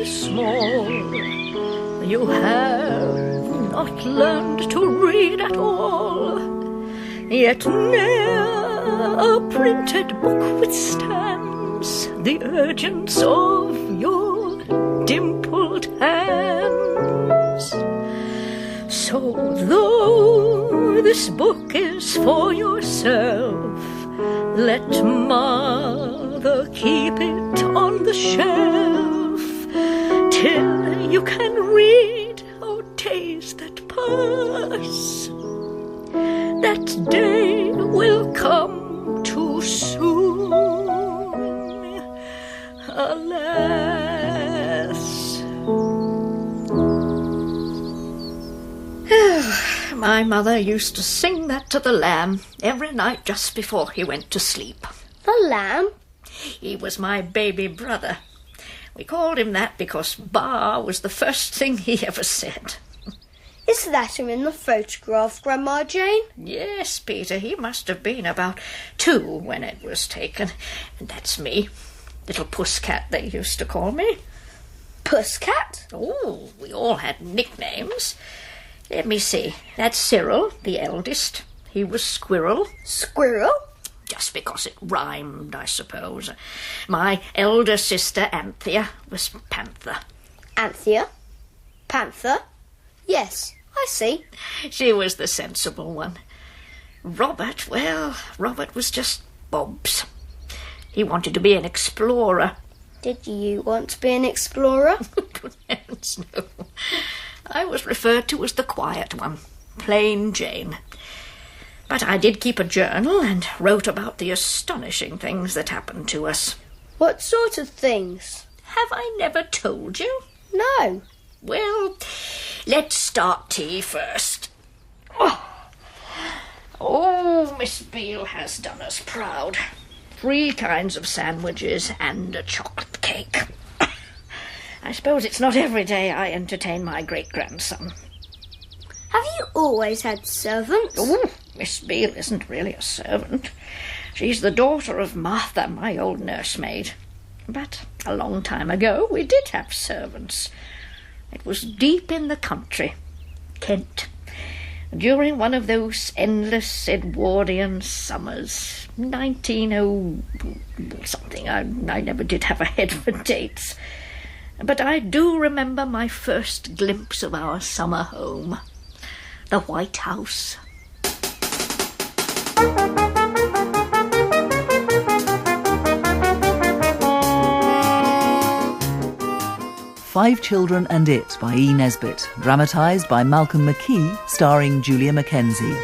very small. You have not learned to read at all, yet ne'er a printed book withstands the urgence of your dimpled hands. So though this book is for yourself, let mother keep it on the shelf till you can read our days that pass. That day will come too soon, alas. My mother used to sing that to the lamb every night just before he went to sleep. The lamb? He was my baby brother. We called him that because Ba was the first thing he ever said. Is that him in the photograph, Grandma Jane? Yes, Peter, he must have been about 2 when it was taken. And that's me. Little Pusscat, they used to call me. Pusscat? Oh, we all had nicknames. Let me see. That's Cyril, the eldest. He was Squirrel. Squirrel? Just because it rhymed, I suppose. My elder sister, Anthea, was Panther. Anthea? Panther? Yes, I see. She was the sensible one. Robert, well, Robert was just Bobs. He wanted to be an explorer. Did you want to be an explorer? Good heavens, no. I was referred to as the quiet one, plain Jane. But I did keep a journal and wrote about the astonishing things that happened to us. What sort of things? Have I never told you? No. Well, let's start tea first. Oh, Miss Beale has done us proud. 3 kinds of sandwiches and a chocolate cake. I suppose it's not every day I entertain my great-grandson. Have you always had servants? Oh, Miss Beale isn't really a servant. She's the daughter of Martha, my old nursemaid. But a long time ago we did have servants. It was deep in the country, Kent, during one of those endless Edwardian summers, 1900-something. I never did have a head for dates. But I do remember my first glimpse of our summer home, the White House. Five Children and It by E Nesbit, dramatised by Malcolm McKee, starring Julia McKenzie.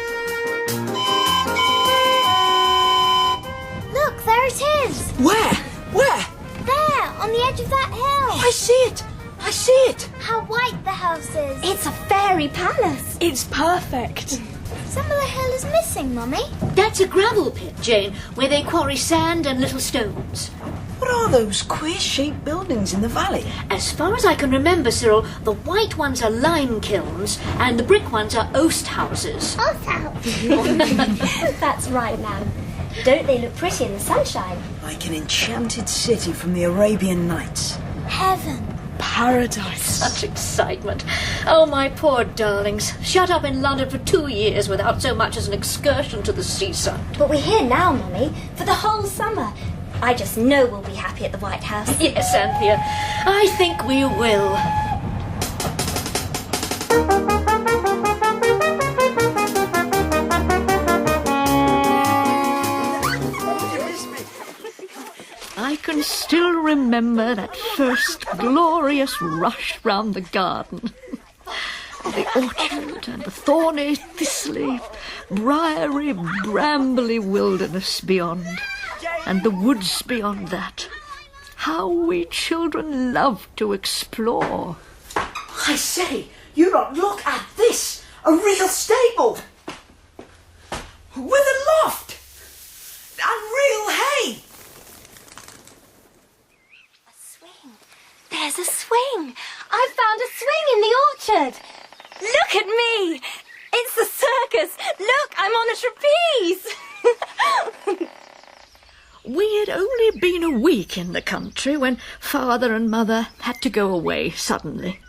Look, there it is! Where? Where? There, on the edge of that hill! I see it! I see it! How white the house is! It's a fairy palace! It's perfect! Some of the hill is missing, Mummy. That's a gravel pit, Jane, where they quarry sand and little stones. What are those queer-shaped buildings in the valley? As far as I can remember, Cyril, the white ones are lime kilns and the brick ones are oast houses. Oast house! That's right, Nan. Don't they look pretty in the sunshine? Like an enchanted city from the Arabian Nights. Heaven. Paradise. Such excitement. Oh, my poor darlings. Shut up in London for 2 years without so much as an excursion to the seaside. But we're here now, Mummy, for the whole summer. I just know we'll be happy at the White House. Yes, Anthea, I think we will. I can still remember that first glorious rush round the garden. The orchard and the thorny, thistly, briary, brambly wilderness beyond, and the woods beyond that. How we children love to explore. I say, you lot, look at this! A real stable! With a loft! And real hay! A swing. There's a swing. I found a swing in the orchard. Look at me. It's the circus. Look, I'm on a trapeze. We had only been a week in the country when Father and Mother had to go away suddenly.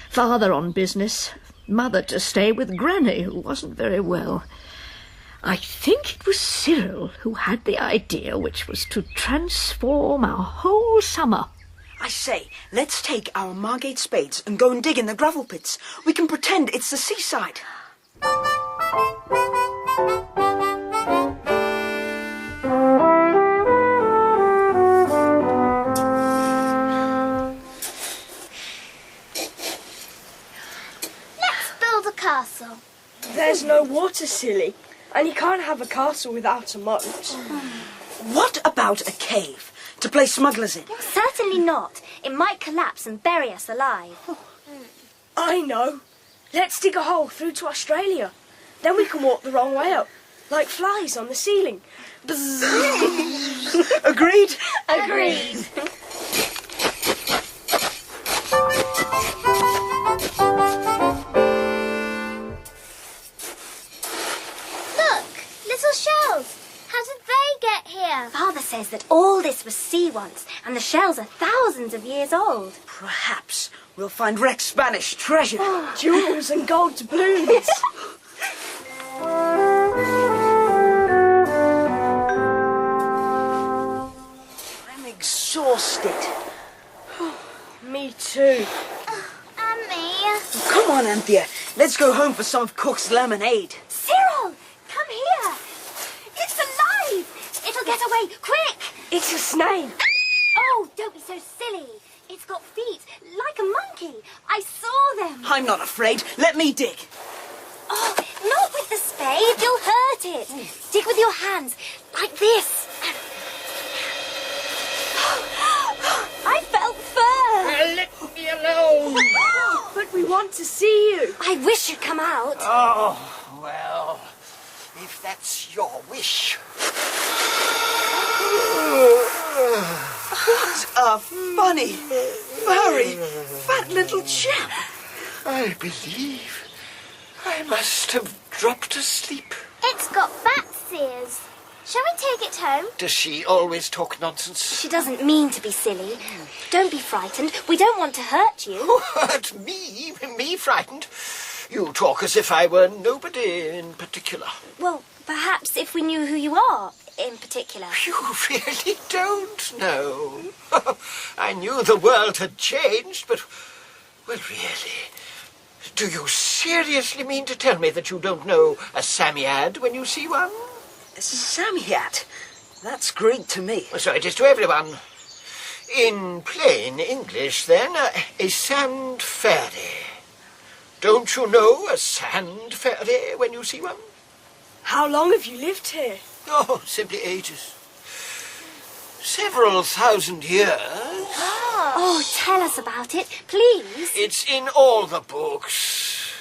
Father on business, Mother to stay with Granny, who wasn't very well. I think it was Cyril who had the idea, which was to transform our whole summer. I say, let's take our Margate spades and go and dig in the gravel pits. We can pretend it's the seaside. Castle. There's no water, silly, and you can't have a castle without a moat. What about a cave to play smugglers in? Certainly not. It might collapse and bury us alive. I know. Let's dig a hole through to Australia. Then we can walk the wrong way up, like flies on the ceiling. Agreed? Agreed. Shells. How did they get here? Father says that all this was sea once, and the shells are thousands of years old. Perhaps we'll find wrecked Spanish treasure. Jewels and gold doubloons. I'm exhausted. Me too. And me. Come on, Anthea. Let's go home for some of Cook's lemonade. Cyril, come here. It's alive. It'll get away. Quick. It's a snake. Oh, don't be so silly. It's got feet, like a monkey. I saw them. I'm not afraid. Let me dig. Oh, not with the spade. You'll hurt it. Dig with your hands, like this. I felt fur. Let me alone. But we want to see you. I wish you'd come out. Oh, well, if that's your wish. What a funny, furry, fat little chap. I believe I must have dropped asleep. It's got bat's ears. Shall we take it home? Does she always talk nonsense? She doesn't mean to be silly. Don't be frightened. We don't want to hurt you. What, me? Me frightened? You talk as if I were nobody in particular. Well, perhaps if we knew who you are in particular. You really don't know. I knew the world had changed, but, well, really, do you seriously mean to tell me that you don't know a Psammead when you see one? A Psammead? That's Greek to me. So it is to everyone. In plain English, then, a sand fairy. Don't you know a sand fairy when you see one? How long have you lived here? Oh, simply ages. Several thousand years. Oh, tell us about it, please. It's in all the books.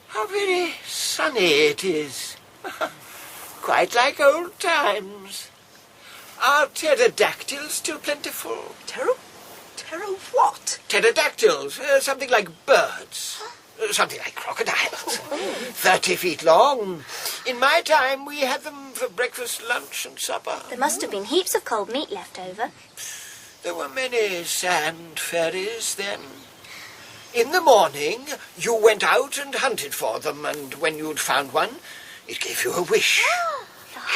How very sunny it is. Quite like old times. Are pterodactyls still plentiful? Ptero what? Pterodactyls, something like birds. Something like crocodiles. 30 feet long. In my time, we had them for breakfast, lunch, and supper. There must have been heaps of cold meat left over. There were many sand fairies then. In the morning, you went out and hunted for them, and when you'd found one, it gave you a wish.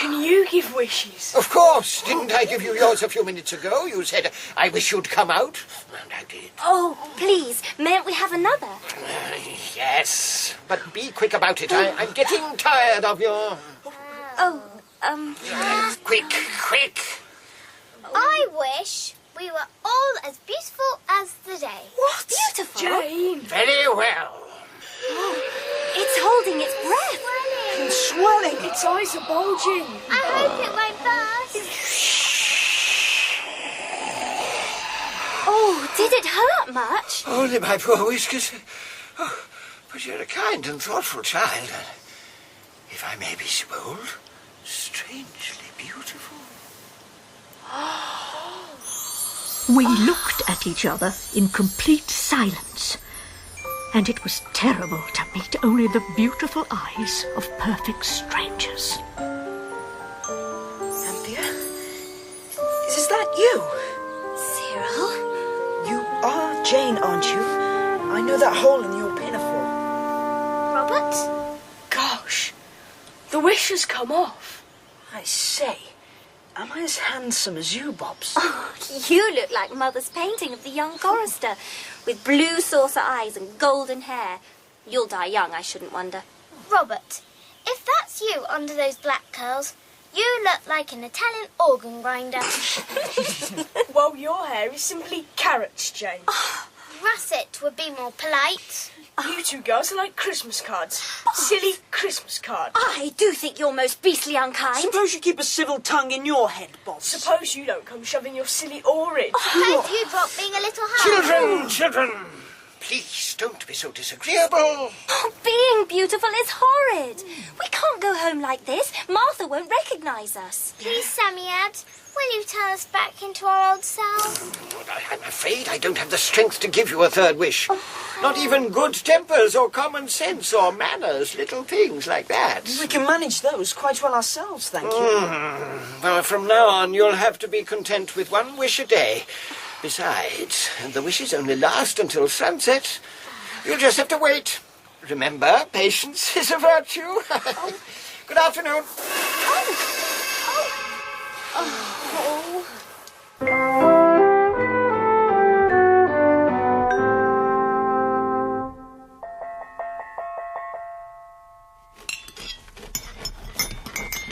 Can you give wishes? Of course. Didn't I give you yours a few minutes ago? You said, I wish you'd come out. And I did. Oh, please, mayn't we have another? Yes, but be quick about it. I'm getting tired of your... Quick, quick. I wish we were all as beautiful as the day. What? Beautiful. Jane. Very well. It's holding its breath. It's swelling. Its eyes are bulging. I hope it won't burst. Oh, did it hurt much? Only my poor whiskers. Oh, but you're a kind and thoughtful child. And, if I may be so bold, strangely beautiful. We looked at each other in complete silence, and it was terrible to meet only the beautiful eyes of perfect strangers. Anthea? You! Cyril? You are Jane, aren't you? I know that hole in your pinafore. Robert? Gosh, the wish has come off. I say, am I as handsome as you, Bobs? Oh, you look like Mother's painting of the young chorister, with blue saucer eyes and golden hair. You'll die young, I shouldn't wonder. Robert, if that's you under those black curls, you look like an Italian organ grinder. Well, your hair is simply carrots, Jane. Russet would be more polite. You two girls are like Christmas cards. Silly Christmas cards. I do think you're most beastly unkind. Suppose you keep a civil tongue in your head, Bobs. Suppose you don't come shoving your silly oar in. Suppose you drop being a little hard. Children! Please don't be so disagreeable. Oh, being beautiful is horrid. We can't go home like this. Martha won't recognise us. Please, Psammead, will you turn us back into our old selves? I'm afraid I don't have the strength to give you a third wish. Not even good tempers or common sense or manners, little things like that. We can manage those quite well ourselves, thank you. Well, from now on, you'll have to be content with one wish a day. Besides, the wishes only last until sunset. You'll just have to wait. Remember, patience is a virtue. Good afternoon.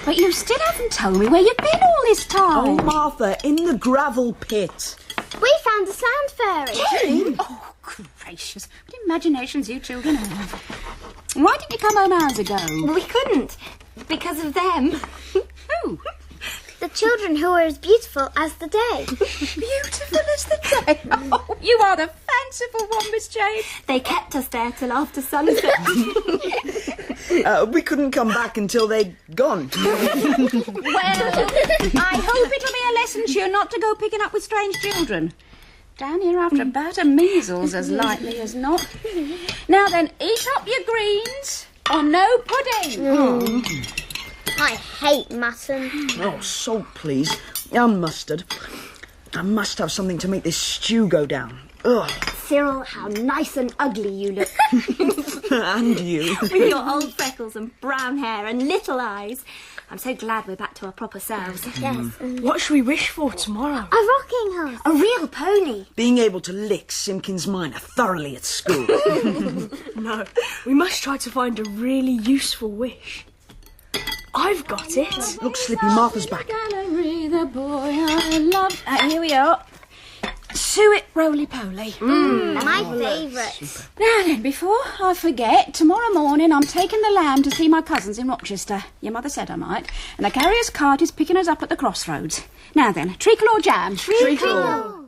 But you still haven't told me where you've been all this time. Oh, Martha, in the gravel pit. We found a sound fairy. Oh, gracious. What imaginations you children have. Why didn't you come home hours ago? We couldn't, because of them. Who? The children who are as beautiful as the day. Beautiful as the day. Oh, you are the fanciful one, Miss Jane. They kept us there till after sunset. We couldn't come back until they'd gone. Well, I hope it'll be a lesson to you not to go picking up with strange children. Down here after a bout of measles, as likely as not. Now then, eat up your greens, or no pudding. I hate mutton. Oh, salt, please. And mustard. I must have something to make this stew go down. Ugh. Cyril, how nice and ugly you look. And you. With your old freckles and brown hair and little eyes. I'm so glad we're back to our proper selves. Yes. What should we wish for tomorrow? A rocking horse. A real pony. Being able to lick Simpkins Minor thoroughly at school. No, we must try to find a really useful wish. I've got it. Look, Slippy, Martha's back. Gallery, the boy I love. Here we are. Suet roly-poly. My favourite. Now then, before I forget, tomorrow morning I'm taking the lamb to see my cousins in Rochester. Your mother said I might. And the carrier's cart is picking us up at the crossroads. Now then, treacle or jam? Treacle.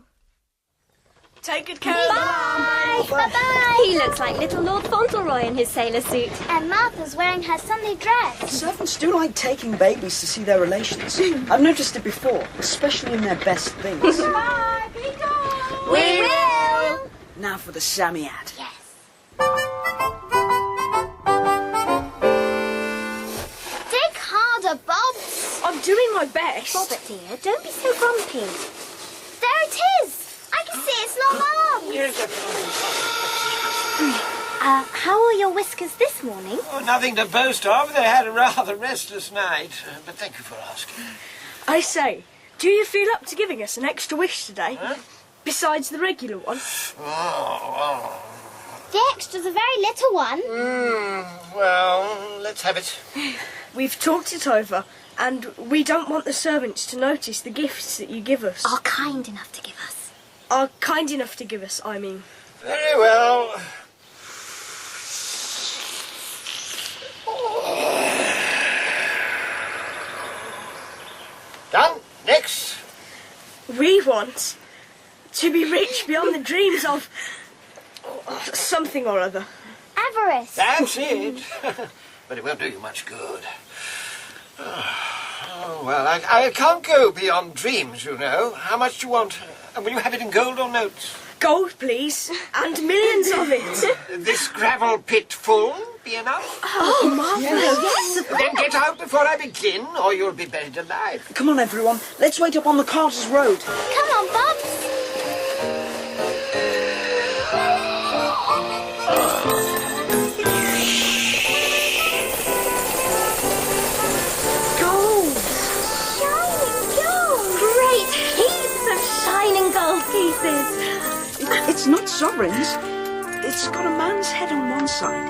Take good care of the lamb. Bye-bye. He looks like little Lord Fauntleroy in his sailor suit. And Martha's wearing her Sunday dress. Servants do like taking babies to see their relations. I've noticed it before, especially in their best things. Bye, Peter. We will. Now for the Psammead. Yes. Dig harder, Bobs. I'm doing my best. Bobbit, dear, don't be so grumpy. There it is. I can see its long arms. How are your whiskers this morning? Oh, nothing to boast of. They had a rather restless night. But thank you for asking. I say, do you feel up to giving us an extra wish today? Huh? Besides the regular one? The extra's a very little one. Well, let's have it. We've talked it over, and we don't want the servants to notice the gifts that you give us. Are kind enough to give us. Are kind enough to give us, I mean. Very well. Done. Next. We want to be rich beyond the dreams of something or other. Avarice. That's it. But it won't do you much good. Oh, well, I can't go beyond dreams, you know. How much do you want? And will you have it in gold or notes? Gold, please, and millions of it. This gravel pit full be enough? Oh, marvellous. Yes. Then get out before I begin, or you'll be buried alive. Come on, everyone. Let's wait up on the Carter's Road. Come on, Bubs. Gold. Shining gold. Great heaps of shining gold pieces. It's not sovereigns. It's got a man's head on one side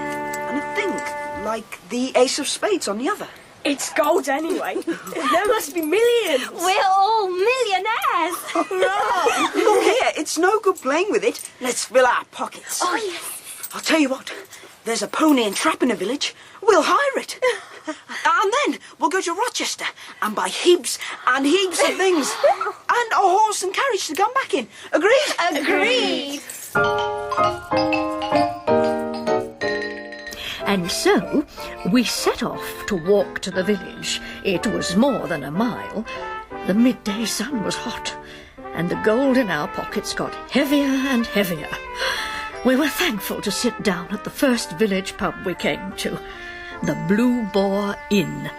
and a thing like the ace of spades on the other. It's gold anyway. There must be millions. We're all millionaires. Look here, it's no good playing with it. Let's fill our pockets. Oh, yes. I'll tell you what, there's a pony and trap in a village. We'll hire it. And then we'll go to Rochester and buy heaps and heaps of things. And a horse and carriage to come back in. Agreed? Agreed. And so we set off to walk to the village. It was more than a mile. The midday sun was hot, and the gold in our pockets got heavier and heavier. We were thankful to sit down at the first village pub we came to, the Blue Boar Inn.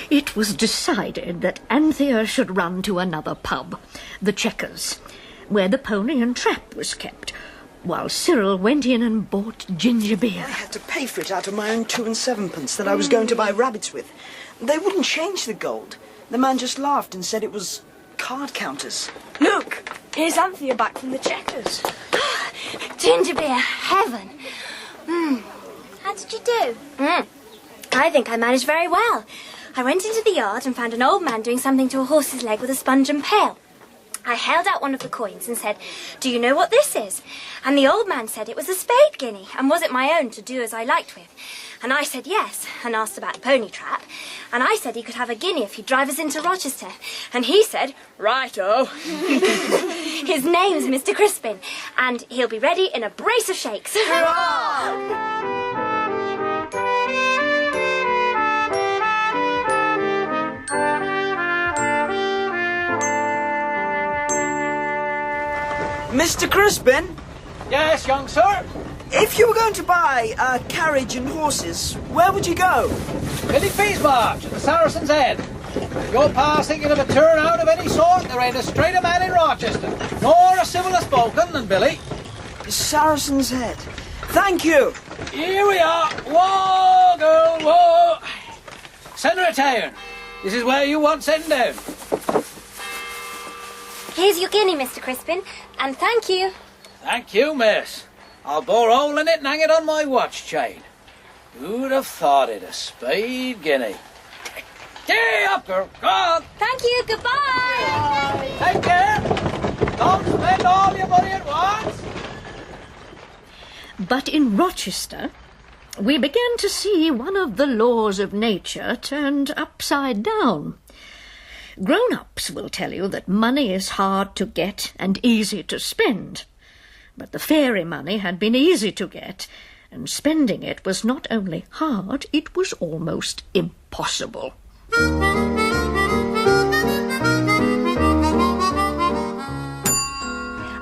It was decided that Anthea should run to another pub, the Checkers, where the pony and trap was kept, while Cyril went in and bought ginger beer. I had to pay for it out of my own 2 and 7pence that I was going to buy rabbits with. They wouldn't change the gold. The man just laughed and said it was card counters. Look, here's Anthea back from the Checkers. Ginger beer, heaven. How did you do? I think I managed very well. I went into the yard and found an old man doing something to a horse's leg with a sponge and pail. I held out one of the coins and said, "Do you know what this is?" And the old man said it was a spade guinea and was it my own to do as I liked with. And I said yes, and asked about the pony trap. And I said he could have a guinea if he'd drive us into Rochester. And he said, "Righto." His name's Mr. Crispin, and he'll be ready in a brace of shakes. Hurrah! Mr. Crispin, Yes, young sir. if you were going to buy a carriage and horses, where would you go? Billy Peasmarch, the Saracen's Head. If your pa's thinking of a turnout of any sort, there ain't a straighter man in Rochester, nor a civiller spoken than Billy. Saracen's Head. Thank you. Here we are. Whoa, girl, whoa. Centre of town. This is where you want sitting down. Here's your guinea, Mr. Crispin, and thank you. Thank you, miss. I'll bore a hole in it and hang it on my watch chain. Who'd have thought it, a spade guinea? Gee up, girl. Go on. Thank you, goodbye. Take care. Don't spend all your money at once. But in Rochester, we began to see one of the laws of nature turned upside down. Grown-ups will tell you that money is hard to get and easy to spend. But the fairy money had been easy to get, and spending it was not only hard, it was almost impossible.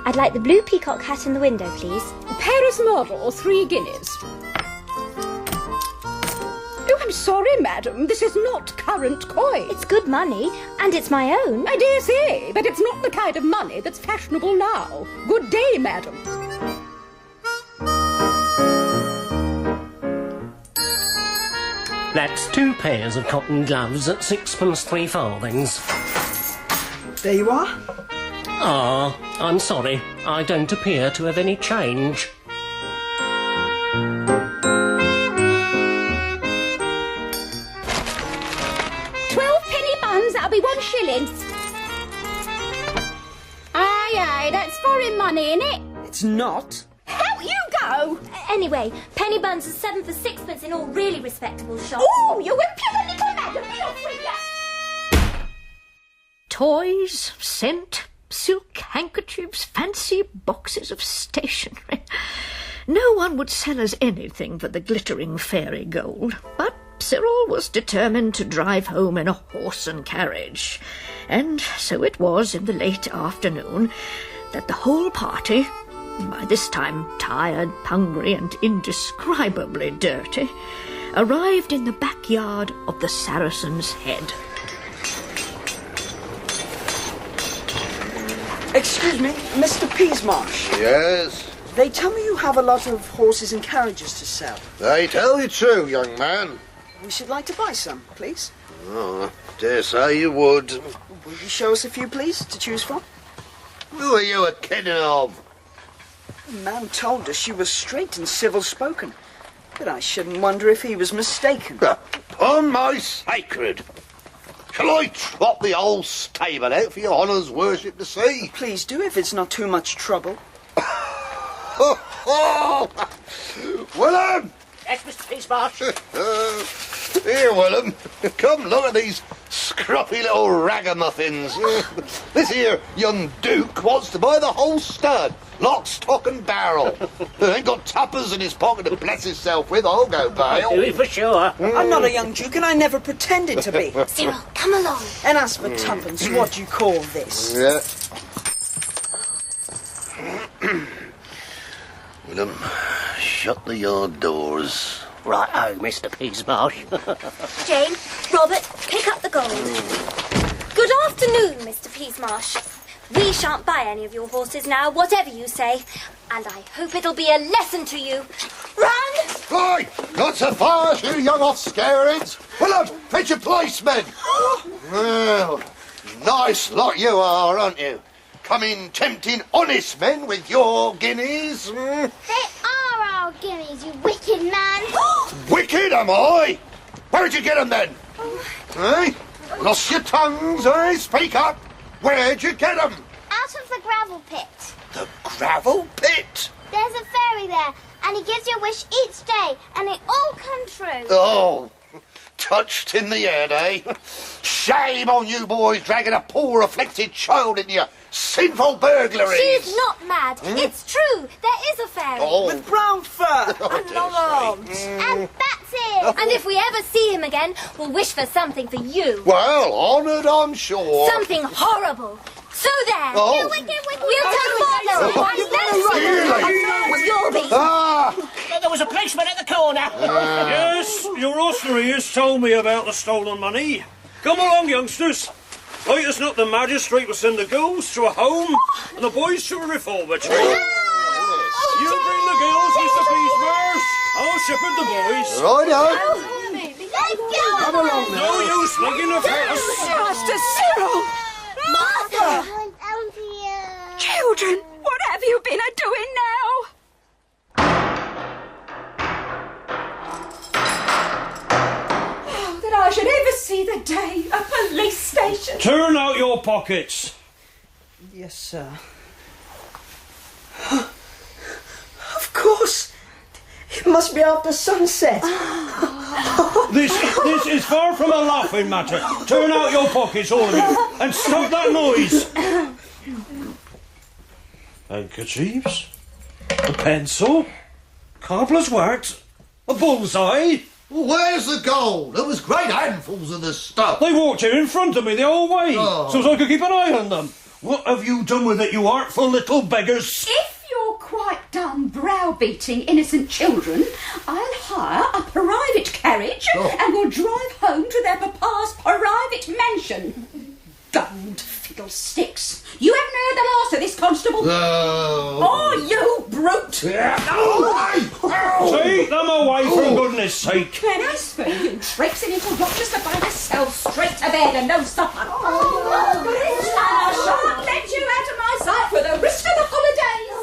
I'd like the blue peacock hat in the window, please. Paris model, 3 guineas. Oh, I'm sorry, madam. This is not current coin. It's good money, and it's my own. I dare say, but it's not the kind of money that's fashionable now. Good day, madam. That's 2 pairs of cotton gloves at 6pence 3 farthings. There you are. Ah, I'm sorry. I don't appear to have any change. That'll be 1 shilling. Aye, that's foreign money, innit? It's not. Out you go! Anyway, penny buns are 7 for 6pence in all really respectable shops. Oh, you impudent little madam! Be off with you! Toys, scent, silk handkerchiefs, fancy boxes of stationery. No one would sell us anything for the glittering fairy gold, but Cyril was determined to drive home in a horse and carriage, and so it was in the late afternoon that the whole party, by this time tired, hungry, and indescribably dirty, arrived in the backyard of the Saracen's Head. Excuse me, Mr. Peasmarsh. Yes? They tell me you have a lot of horses and carriages to sell. They tell you true, young man. We should like to buy some, please. Oh, I dare say you would. Will you show us a few, please, to choose from? Who are you a kidding of? The man told us you were straight and civil-spoken, but I shouldn't wonder if he was mistaken. Upon my sacred! Shall I trot the whole stable out for your honour's worship to see? Please do, if it's not too much trouble. Willem! Yes, Mr. Peasmarsh. Here, Willem. Come look at these scruffy little ragamuffins. This here young Duke wants to buy the whole stud, lock, stock and barrel. Ain't got tuppence in his pocket to bless himself with, I'll go bail. Do it for sure. I'm not a young duke and I never pretended to be. Cyril, come along. And as for tuppence, what do you call this? Yeah. Willem, shut the yard doors. Right-o, Mr. Peasmarsh. Jane, Robert, pick up the gold. Good afternoon, Mr. Peasmarsh. We shan't buy any of your horses now, whatever you say. And I hope it'll be a lesson to you. Run! Right, not so fast, you young off-scareheads. Willem, fetch your policemen. Well, nice lot you are, aren't you? Coming tempting honest men with your guineas. They are our guineas, you wicked man. Wicked, am I? Where'd you get them then? Eh? Lost your tongues, eh? Speak up. Where'd you get them? Out of the gravel pit. The gravel pit? There's a fairy there, and he gives you a wish each day, and it all comes true. Oh, touched in the head, eh? Shame on you boys dragging a poor afflicted child into your sinful burglaries. She's not mad. It's true. There is a fairy. Oh. With brown fur and long arms. And that's it. And if we ever see him again, we'll wish for something for you. Well, honoured, I'm sure. Something horrible. So there. Oh. You wicked, wicked. We'll tell Father. Really? You'll be. Ah! There was a policeman at the corner. Yes, your ossuary has told me about the stolen money. Come along, youngsters. Right as not, the magistrate will send the girls to a home and the boys to a reformatory. You bring the girls, Mr. Peasmarsh. I'll shepherd the boys. Righto. Let's go. Come along now. No use making a fuss. Master Cyril! Martha! Children, what have you been a-doing now? Oh, that I should ever see the day a police station. Turn out your pockets. Yes, sir. Of course. It must be after sunset. This is far from a laughing matter. Turn out your pockets, all of you, and stop that noise. Handkerchiefs, a pencil, cobbler's wax, a bullseye. Well, where's the gold? There was great handfuls of this stuff. They walked here in front of me the whole way, Oh. so as I could keep an eye on them. What have you done with it, you artful little beggars? If you're quite done browbeating innocent children, I'll hire a private carriage and we'll drive home to their papa's private mansion. Gold fiddlesticks. You haven't heard the last of this, Constable? Oh, you brute! Take them away, for goodness sake. And as for you traipsing into Rochester by yourself, straight to bed and no supper. And I shan't let you out of my sight for the rest of the holidays.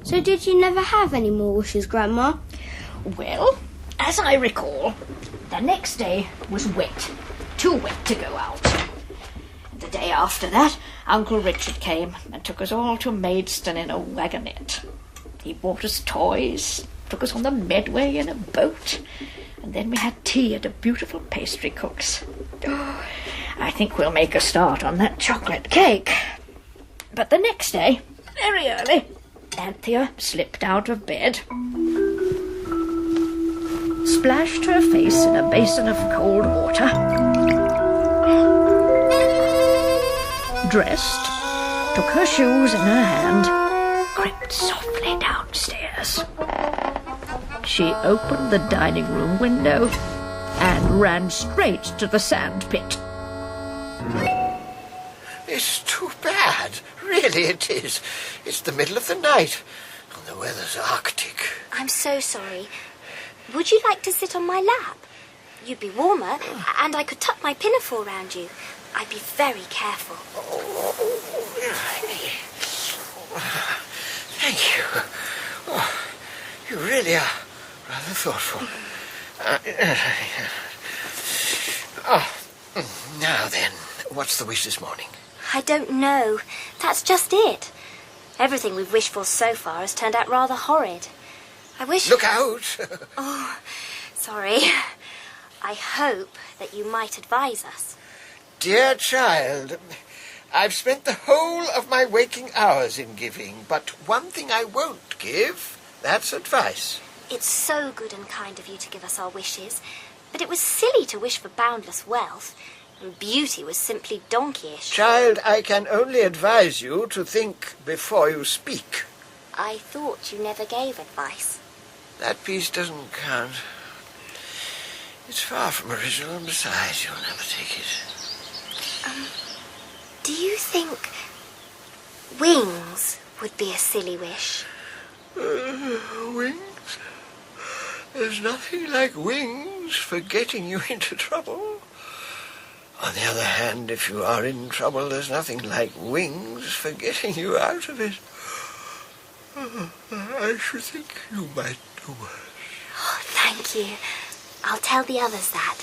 So did you never have any more wishes, Grandma? Well, as I recall, the next day was wet. Too wet to go out. day after that, Uncle Richard came and took us all to Maidstone in a wagonette. He bought us toys, took us on the Medway in a boat, and then we had tea at a beautiful pastry cook's. Oh, I think we'll make a start on that chocolate cake. But the next day, very early, Anthea slipped out of bed, splashed her face in a basin of cold water, dressed, took her shoes in her hand, crept softly downstairs. She opened the dining room window and ran straight to the sand pit. It's too bad. Really it is. It's the middle of the night, and the weather's Arctic. I'm so sorry. Would you like to sit on my lap? You'd be warmer, and I could tuck my pinafore round you. I'd be very careful. Thank you. Oh, you really are rather thoughtful. Now then, what's the wish this morning? I don't know. That's just it. Everything we've wished for so far has turned out rather horrid. I wish... Look out! Oh, sorry. I hope that you might advise us. Dear child, I've spent the whole of my waking hours in giving, but one thing I won't give, that's advice. It's so good and kind of you to give us our wishes, but it was silly to wish for boundless wealth, and beauty was simply donkeyish. Child, I can only advise you to think before you speak. I thought you never gave advice. That piece doesn't count. It's far from original, and besides, you'll never take it. Do you think wings would be a silly wish? Wings? There's nothing like wings for getting you into trouble. On the other hand, if you are in trouble, there's nothing like wings for getting you out of it. I should think you might do worse. Oh, thank you. I'll tell the others that.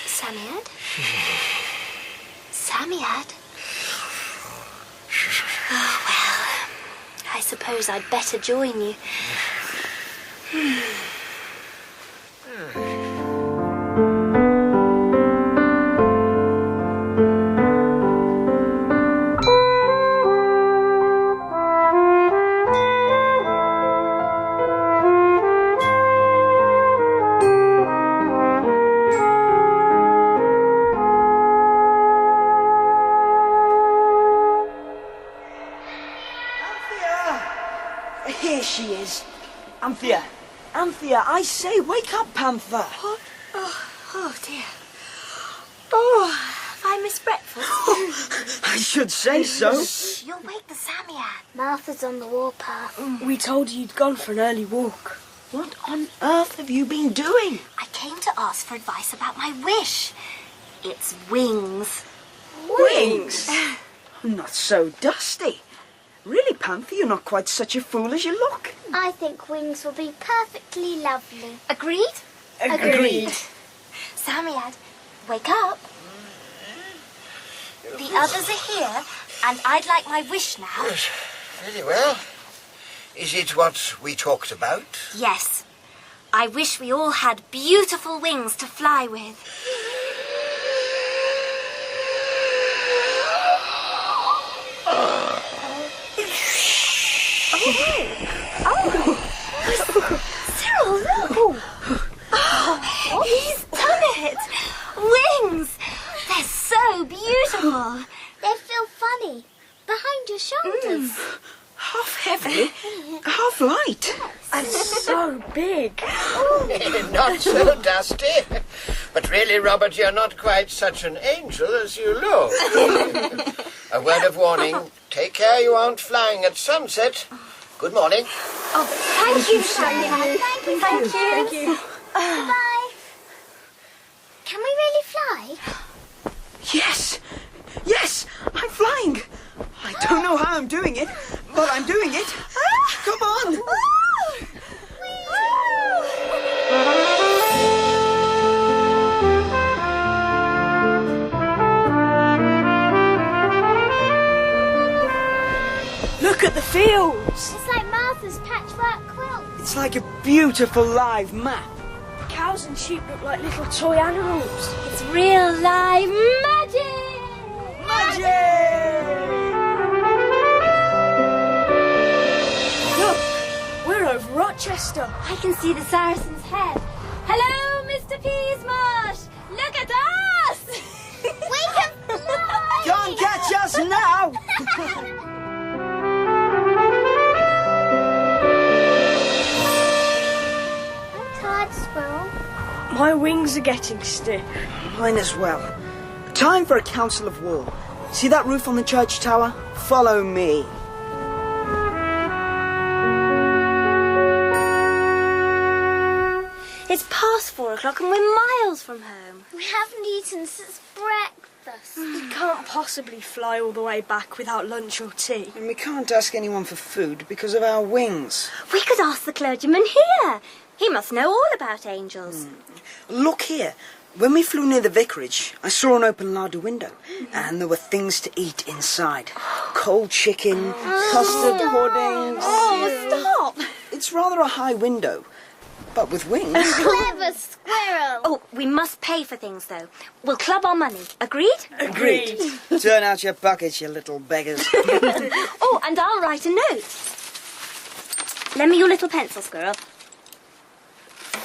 Psammead? Psammead? Oh, well, I suppose I'd better join you. Here she is. Anthea. Anthea, I say, wake up, Panther. What? Oh, dear. Oh, have I missed breakfast? I should say so. Shh, you'll wake the Psammead. Martha's on the warpath. We told you you'd gone for an early walk. What on earth have you been doing? I came to ask for advice about my wish. It's wings. Wings? Not so dusty. Really, Panther, you're not quite such a fool as you look. I think wings will be perfectly lovely. Agreed? Agreed. Psammead, wake up. The others are here, and I'd like my wish now. Very well. Is it what we talked about? Yes. I wish we all had beautiful wings to fly with. Cyril, look! Oh, he's done it! Wings! They're so beautiful. They feel funny behind your shoulders. Half heavy, half light. And so big. Not so dusty. But really, Robert, you're not quite such an angel as you look. A word of warning. Take care you aren't flying at sunset. Good morning. Oh, thank you, Psammead. Thank you. Goodbye. Can we really fly? Yes, yes, I'm flying. I don't know how I'm doing it, but I'm doing it. Come on. Look at the fields. It's like Martha's patchwork quilt. It's like a beautiful live map. Cows and sheep look like little toy animals. It's real live magic! Look, we're over Rochester. I can see the Saracen's Head. Hello, Mr. Peasmarsh. Look at us! We can fly! Can't catch us now! I'm tired, Squirrel. My wings are getting stiff. Mine as well. Time for a council of war. See that roof on the church tower? Follow me. It's past 4 o'clock and we're miles from home. We haven't eaten since breakfast. We can't possibly fly all the way back without lunch or tea. And we can't ask anyone for food because of our wings. We could ask the clergyman here. He must know all about angels. Look here. When we flew near the vicarage, I saw an open larder window, and there were things to eat inside. Cold chicken, custard puddings. Oh, stop! It's rather a high window, but with wings. Clever Squirrel. Oh, we must pay for things, though. We'll club our money. Agreed? Agreed. Turn out your buckets, you little beggars. Oh, and I'll write a note. Lend me your little pencil, Squirrel.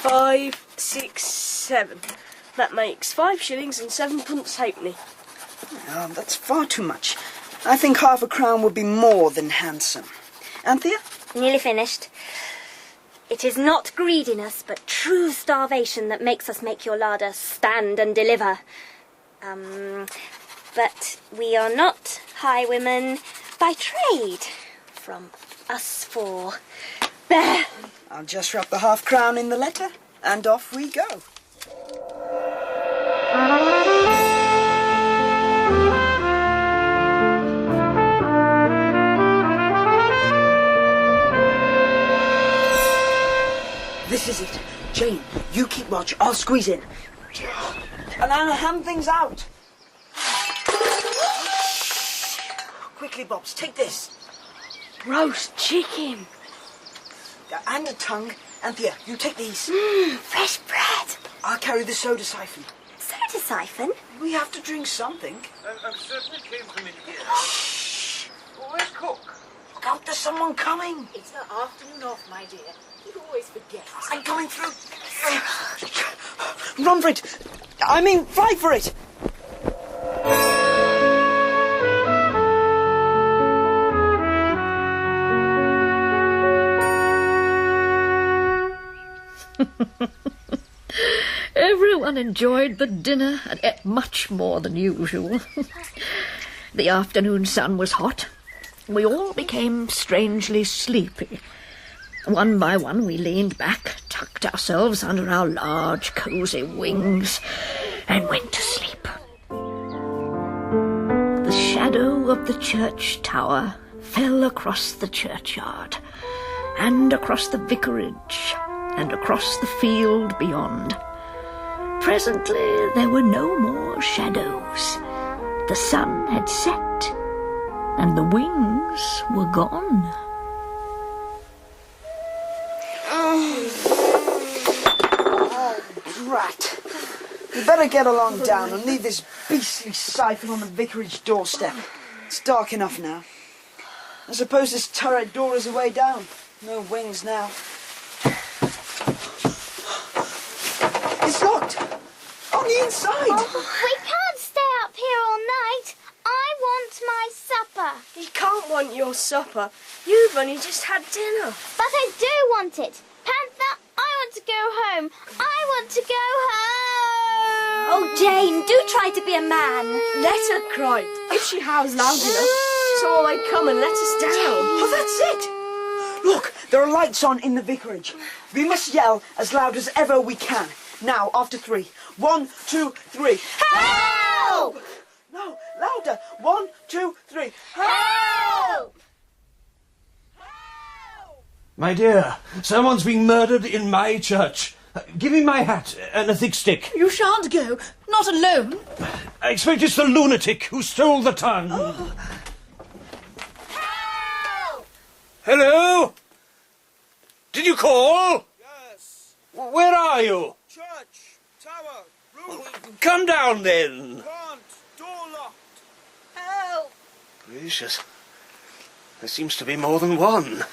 5, 6, 7. That makes 5 shillings and 7 pence halfpenny. Oh, that's far too much. I think half a crown would be more than handsome. Anthea? Nearly finished. It is not greediness, but true starvation that makes us make your larder stand and deliver. But we are not highwaymen by trade. From us four. There! I'll just wrap the half crown in the letter, and off we go. This is it. Jane, you keep watch. I'll squeeze in. And I'll hand things out. Quickly, Bobs, take this. Roast chicken. And a tongue. Anthea, you take these. Fresh bread. I'll carry the soda siphon. Soda siphon? We have to drink something. I'm certain it came from in here. Shh! Where's Cook? Look out, there's someone coming. It's the afternoon off, my dear. You always forget. I'm coming through. Run for it. I mean, fly for it. Everyone enjoyed the dinner and ate much more than usual. The afternoon sun was hot. We all became strangely sleepy. One by one we leaned back, tucked ourselves under our large, cosy wings, and went to sleep. The shadow of the church tower fell across the churchyard, and across the vicarage, and across the field beyond. Presently there were no more shadows. The sun had set, and the wings were gone. Oh, drat. We better get along down and leave this beastly siphon on the vicarage doorstep. It's dark enough now. I suppose this turret door is a way down. No wings now. It's locked. On the inside. Oh, we can't stay up here all night. I want my supper. You can't want your supper. You've only just had dinner. But I do want it. Panther, I want to go home. I want to go home. Oh, Jane, do try to be a man. Let her cry. If she howls loud enough, someone might come and let us down. Oh, that's it. Look, there are lights on in the vicarage. We must yell as loud as ever we can. Now, after 3. 1, 2, 3. Help! No, louder. 1, 2, 3. Help! My dear, someone's been murdered in my church. Give me my hat and a thick stick. You shan't go. Not alone. I expect it's the lunatic who stole the tongue. Help! Hello? Did you call? Yes. Where are you? Church, tower, roof. Come down then. Can't. Door locked. Help! Gracious. There seems to be more than one.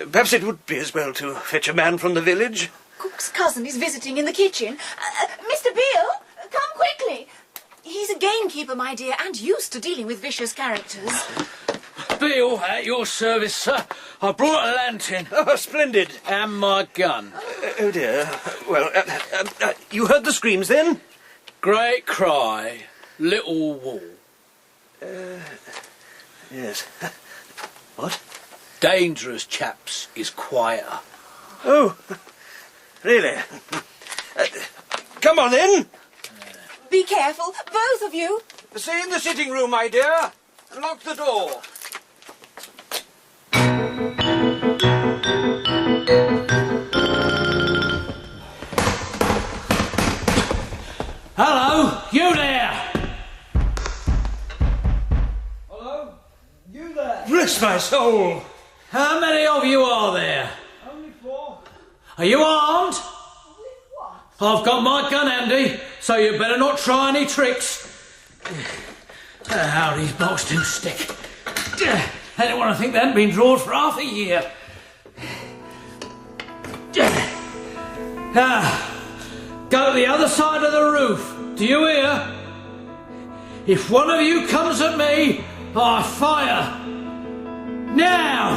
Perhaps it would be as well to fetch a man from the village. Cook's cousin is visiting in the kitchen. Mr. Beale, come quickly. He's a gamekeeper, my dear, and used to dealing with vicious characters. Bill, at your service, sir. I brought a lantern. Oh, splendid. And my gun. Oh, dear. Well, you heard the screams, then? Great cry, little wall. Yes. What? Dangerous chaps is quieter. Oh, really? Come on, then. Be careful, both of you. Stay in the sitting room, my dear. Lock the door. Hello, you there? Hello? You there? Bless my soul. How many of you are there? Only 4. Are you armed? I've got my gun handy, so you better not try any tricks. How these bolts do stick. I don't want to think they hadn't been drawn for half a year. Go to the other side of the roof. Do you hear? If one of you comes at me, I fire. Now!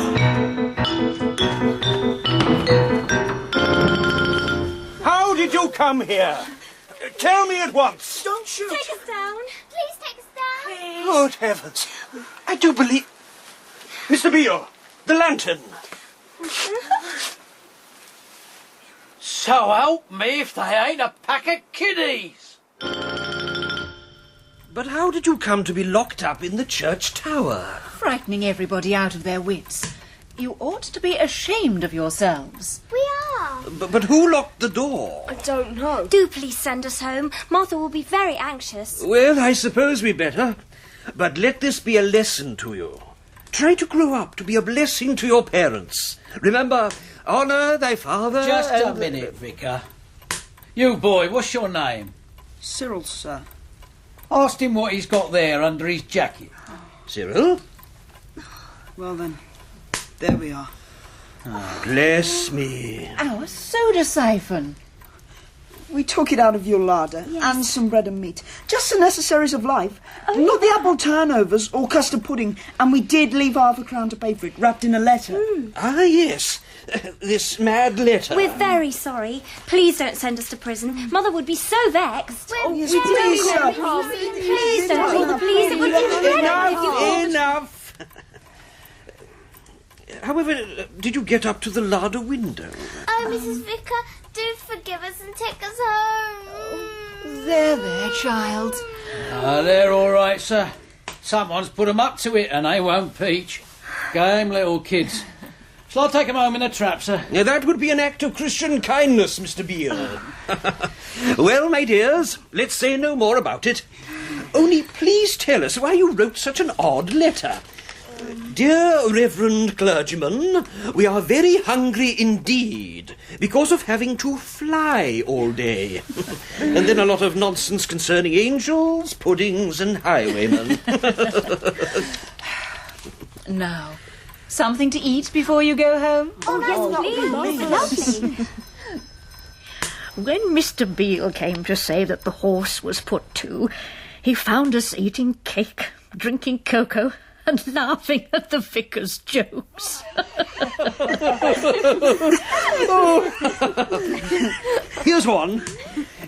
How did you come here? Tell me at once. Don't shoot. Take us down. Please take us down. Good heavens. I do believe... Mr. Beale, the lantern. So help me if they ain't a pack of kiddies. But how did you come to be locked up in the church tower? Frightening everybody out of their wits. You ought to be ashamed of yourselves. We are. But who locked the door? I don't know. Do please send us home. Martha will be very anxious. Well, I suppose we better. But let this be a lesson to you. Try to grow up to be a blessing to your parents. Remember, honour thy father. Just a minute, Vicar. You boy, what's your name? Cyril, sir. Ask him what he's got there under his jacket. Cyril? Well then, there we are. Bless me. Our soda siphon. We took it out of your larder and some bread and meat. Just the necessaries of life. Not the apple turnovers or custard pudding. And we did leave £0.50 to pay for it, wrapped in a letter. Ah, yes. This mad letter. We're very sorry. Please don't send us to prison. Mother would be so vexed. Yes, please, sir. Please don't call the police. It would be dreadful if you called. Enough. However, did you get up to the larder window? Oh, Mrs. Vicar, do forgive us and take us home. There, child. They're all right, sir. Someone's put 'em up to it and they won't peach. Game little kids. Shall I take 'em home in a trap, sir? Now, that would be an act of Christian kindness, Mr. Beale. Well, my dears, let's say no more about it. Only please tell us why you wrote such an odd letter. Dear Reverend Clergyman, we are very hungry indeed because of having to fly all day. And then a lot of nonsense concerning angels, puddings and highwaymen. Now, something to eat before you go home? Oh, yes, please. Lovely. When Mr. Beale came to say that the horse was put to, he found us eating cake, drinking cocoa, and laughing at the vicar's jokes. Here's one.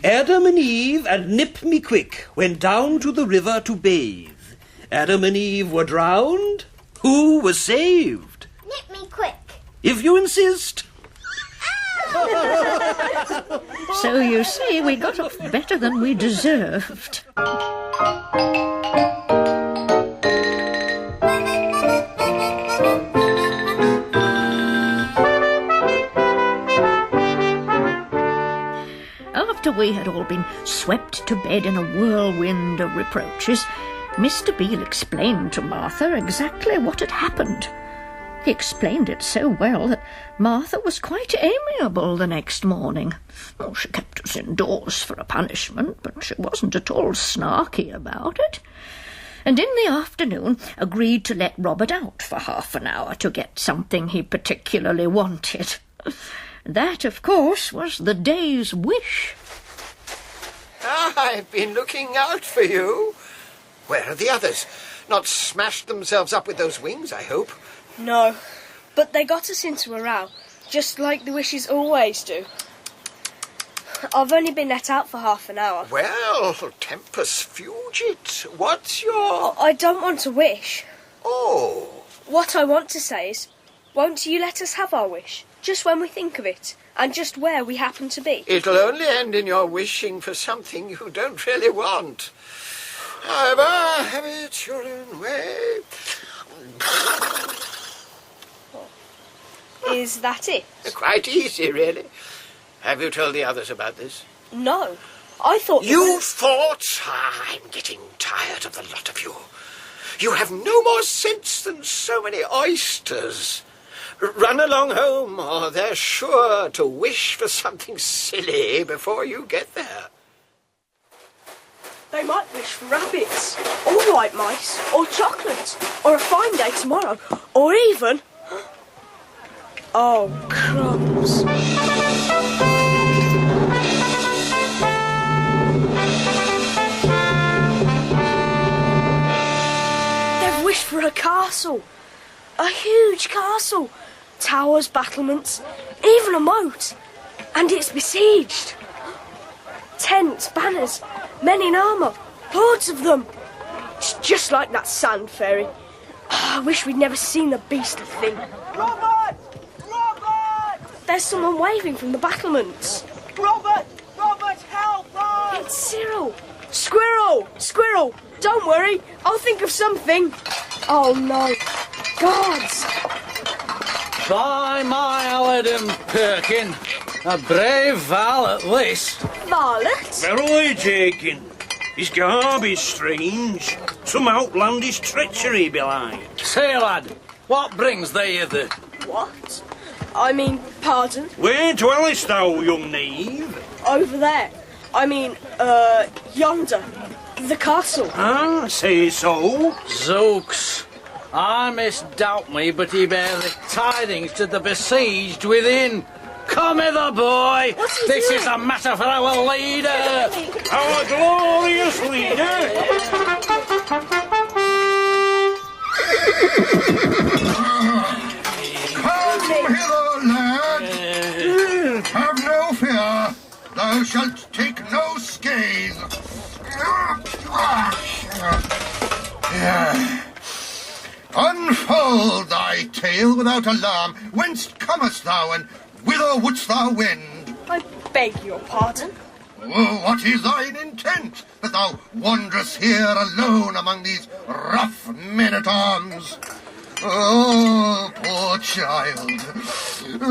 Adam and Eve and Nip Me Quick went down to the river to bathe. Adam and Eve were drowned. Who was saved? Nip me quick. If you insist. So you see, we got off better than we deserved. After we had all been swept to bed in a whirlwind of reproaches, Mr. Beale explained to Martha exactly what had happened. He explained it so well that Martha was quite amiable the next morning. Oh, she kept us indoors for a punishment, but she wasn't at all snarky about it. And in the afternoon agreed to let Robert out for half an hour to get something he particularly wanted. That, of course, was the day's wish. I've been looking out for you. Where are the others? Not smashed themselves up with those wings, I hope? No, but they got us into a row, just like the wishes always do. I've only been let out for half an hour. Well, tempus fugit. What's your... I don't want to wish. Oh. What I want to say is, won't you let us have our wish? Just when we think of it, and just where we happen to be. It'll only end in your wishing for something you don't really want. However, have it your own way. Is that it? Quite easy, really. Have you told the others about this? No. I thought... You thought? I'm getting tired of the lot of you. You have no more sense than so many oysters. Run along home, or they're sure to wish for something silly before you get there. They might wish for rabbits, or white mice, or chocolate, or a fine day tomorrow, or even... Oh, crumbs. They've wished for a castle. A huge castle. Towers, battlements, even a moat. And it's besieged. Tents, banners, men in armour, hordes of them. It's just like that sand fairy. I wish we'd never seen the beastly thing. Robert! Robert! There's someone waving from the battlements. Robert! Robert, help us! It's Cyril. Squirrel! Squirrel! Don't worry, I'll think of something. Oh no. Gods! By my Aladdin Perkin, a brave Val at this. Violet? Where are you taking? His garb is strange. Some outlandish treachery behind. Say, lad, what brings thee hither? What? I mean, pardon? Where dwellest thou, young knave? Over there. I mean, yonder. The castle. Ah, say so. Zooks. I misdoubt me, but he bear the tidings to the besieged within. Come hither, boy. This is a matter for our leader. Our glorious leader. Come hither, lad. Have no fear. Thou shalt take no scathe. Unfold thy tale without alarm. Whence comest thou, and whither wouldst thou wend? I beg your pardon. Oh, what is thine intent, that thou wanderest here alone among these rough men-at-arms? Oh, poor child,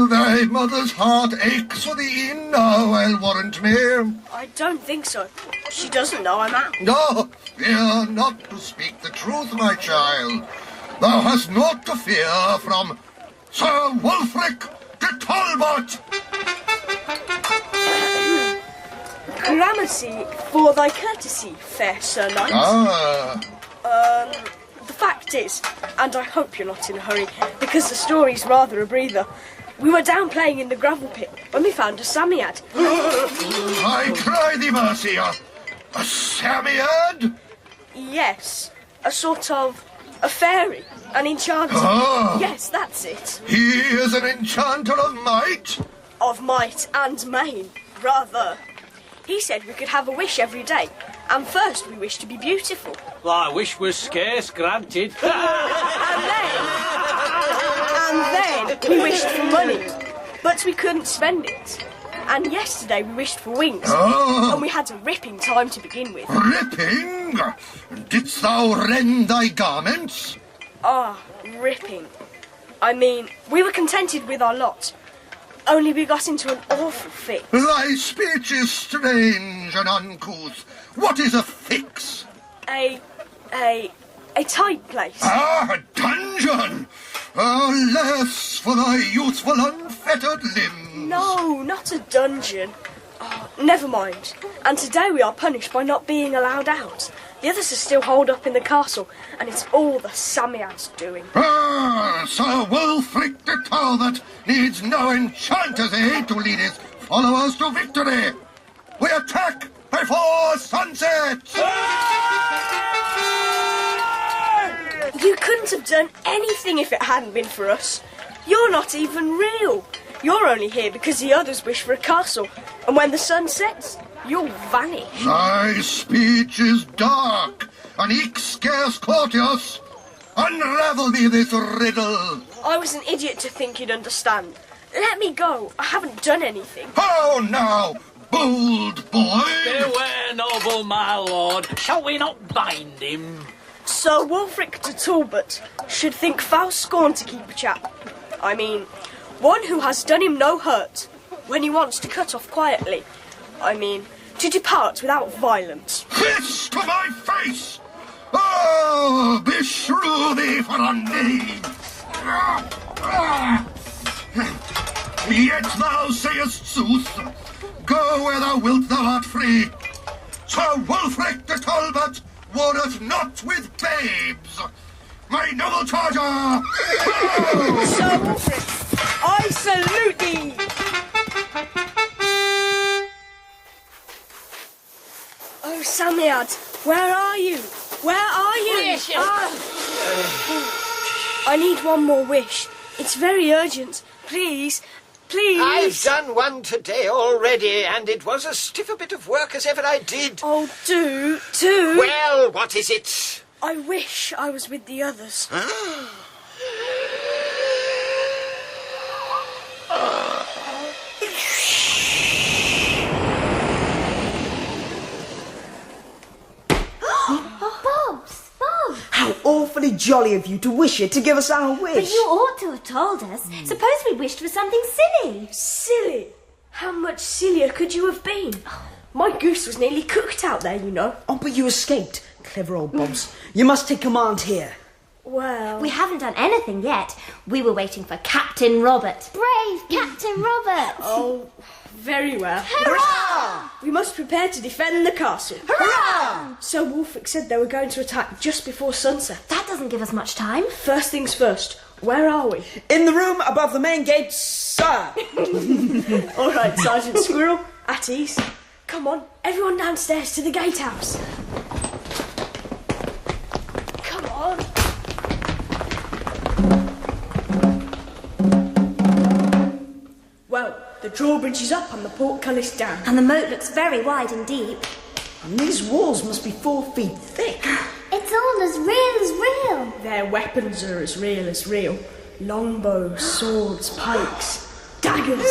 thy mother's heart aches for thee e'en now, I'll warrant me. I don't think so. She doesn't know I'm out. No, fear not to speak the truth, my child. Thou hast naught to fear from Sir Wulfric de Talbot. Gramercy for thy courtesy, fair Sir Knight. The fact is, and I hope you're not in a hurry, because the story's rather a breather, we were down playing in the gravel pit when we found a Psammead. I cry thee mercy, a Psammead? Yes, a sort of a fairy, an enchanter. Ah. Yes, that's it. He is an enchanter of might? Of might and main, rather. He said we could have a wish every day, and first we wished to be beautiful. Thy wish was scarce granted. And then we wished for money, but we couldn't spend it. And yesterday we wished for wings, and we had a ripping time to begin with. Ripping? Didst thou rend thy garments? Ah, ripping. I mean, we were contented with our lot, only we got into an awful fix. Thy speech is strange and uncouth. What is a fix? A tight place. Ah, a dungeon! Alas for thy youthful unfettered limbs. No, not a dungeon. Oh, never mind. And today we are punished by not being allowed out. The others are still holed up in the castle, and it's all the Psammead's doing. Sir Wulfric de Talbot needs no enchanter's aid to lead his followers to victory. We attack before sunset! You couldn't have done anything if it hadn't been for us. You're not even real. You're only here because the others wish for a castle, and when the sun sets, you'll vanish. Thy speech is dark, and eke scarce courteous. Unravel me this riddle. I was an idiot to think you'd understand. Let me go. I haven't done anything. How now, bold boy? Beware, noble my lord. Shall we not bind him? Sir Wulfric de Talbot should think foul scorn to keep a chap. I mean, one who has done him no hurt, when he wants to cut off quietly. I mean, to depart without violence. Kiss to my face! Oh, beshrew thee for a knave! Yet thou sayest sooth. Go where thou wilt, thou art free. Sir Wulfric de Talbot warreth not with babes. My noble charger! Sir Wulfric, I salute thee! Oh, Psammead, where are you? Where are you? I need one more wish. It's very urgent. Please, please. I've done one today already, and it was as stiff a bit of work as ever I did. Oh, do. Well, what is it? I wish I was with the others. How awfully jolly of you to wish it to give us our wish. But you ought to have told us. Suppose we wished for something silly. Silly? How much sillier could you have been? My goose was nearly cooked out there, you know. Oh, but you escaped. Clever old Bobs. You must take command here. Well... We haven't done anything yet. We were waiting for Captain Robert. Brave Captain Robert. Oh, very well. Hurrah! We must prepare to defend the castle. Hurrah! Sir Wulfric said they were going to attack just before sunset. That doesn't give us much time. First things first. Where are we? In the room above the main gate, sir. All right, Sergeant Squirrel. At ease. Come on, everyone downstairs to the gatehouse. Come on. Well, the drawbridge is up and the portcullis down. And the moat looks very wide and deep. And these walls must be 4 feet thick. It's all as real as real. Their weapons are as real as real. Longbows, swords, pikes, daggers.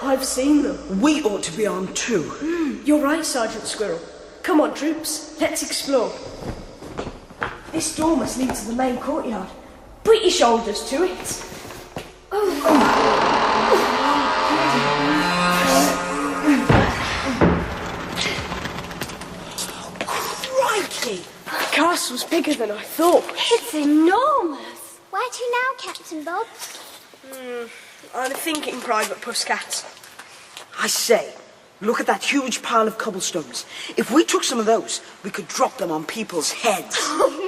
I've seen them. We ought to be armed too. You're right, Sergeant Squirrel. Come on, troops. Let's explore. This door must lead to the main courtyard. Put your shoulders to it. Crikey! The castle's bigger than I thought. It's enormous. Where to now, Captain Bob? I'm thinking, Private Pusscat. I say, look at that huge pile of cobblestones. If we took some of those, we could drop them on people's heads.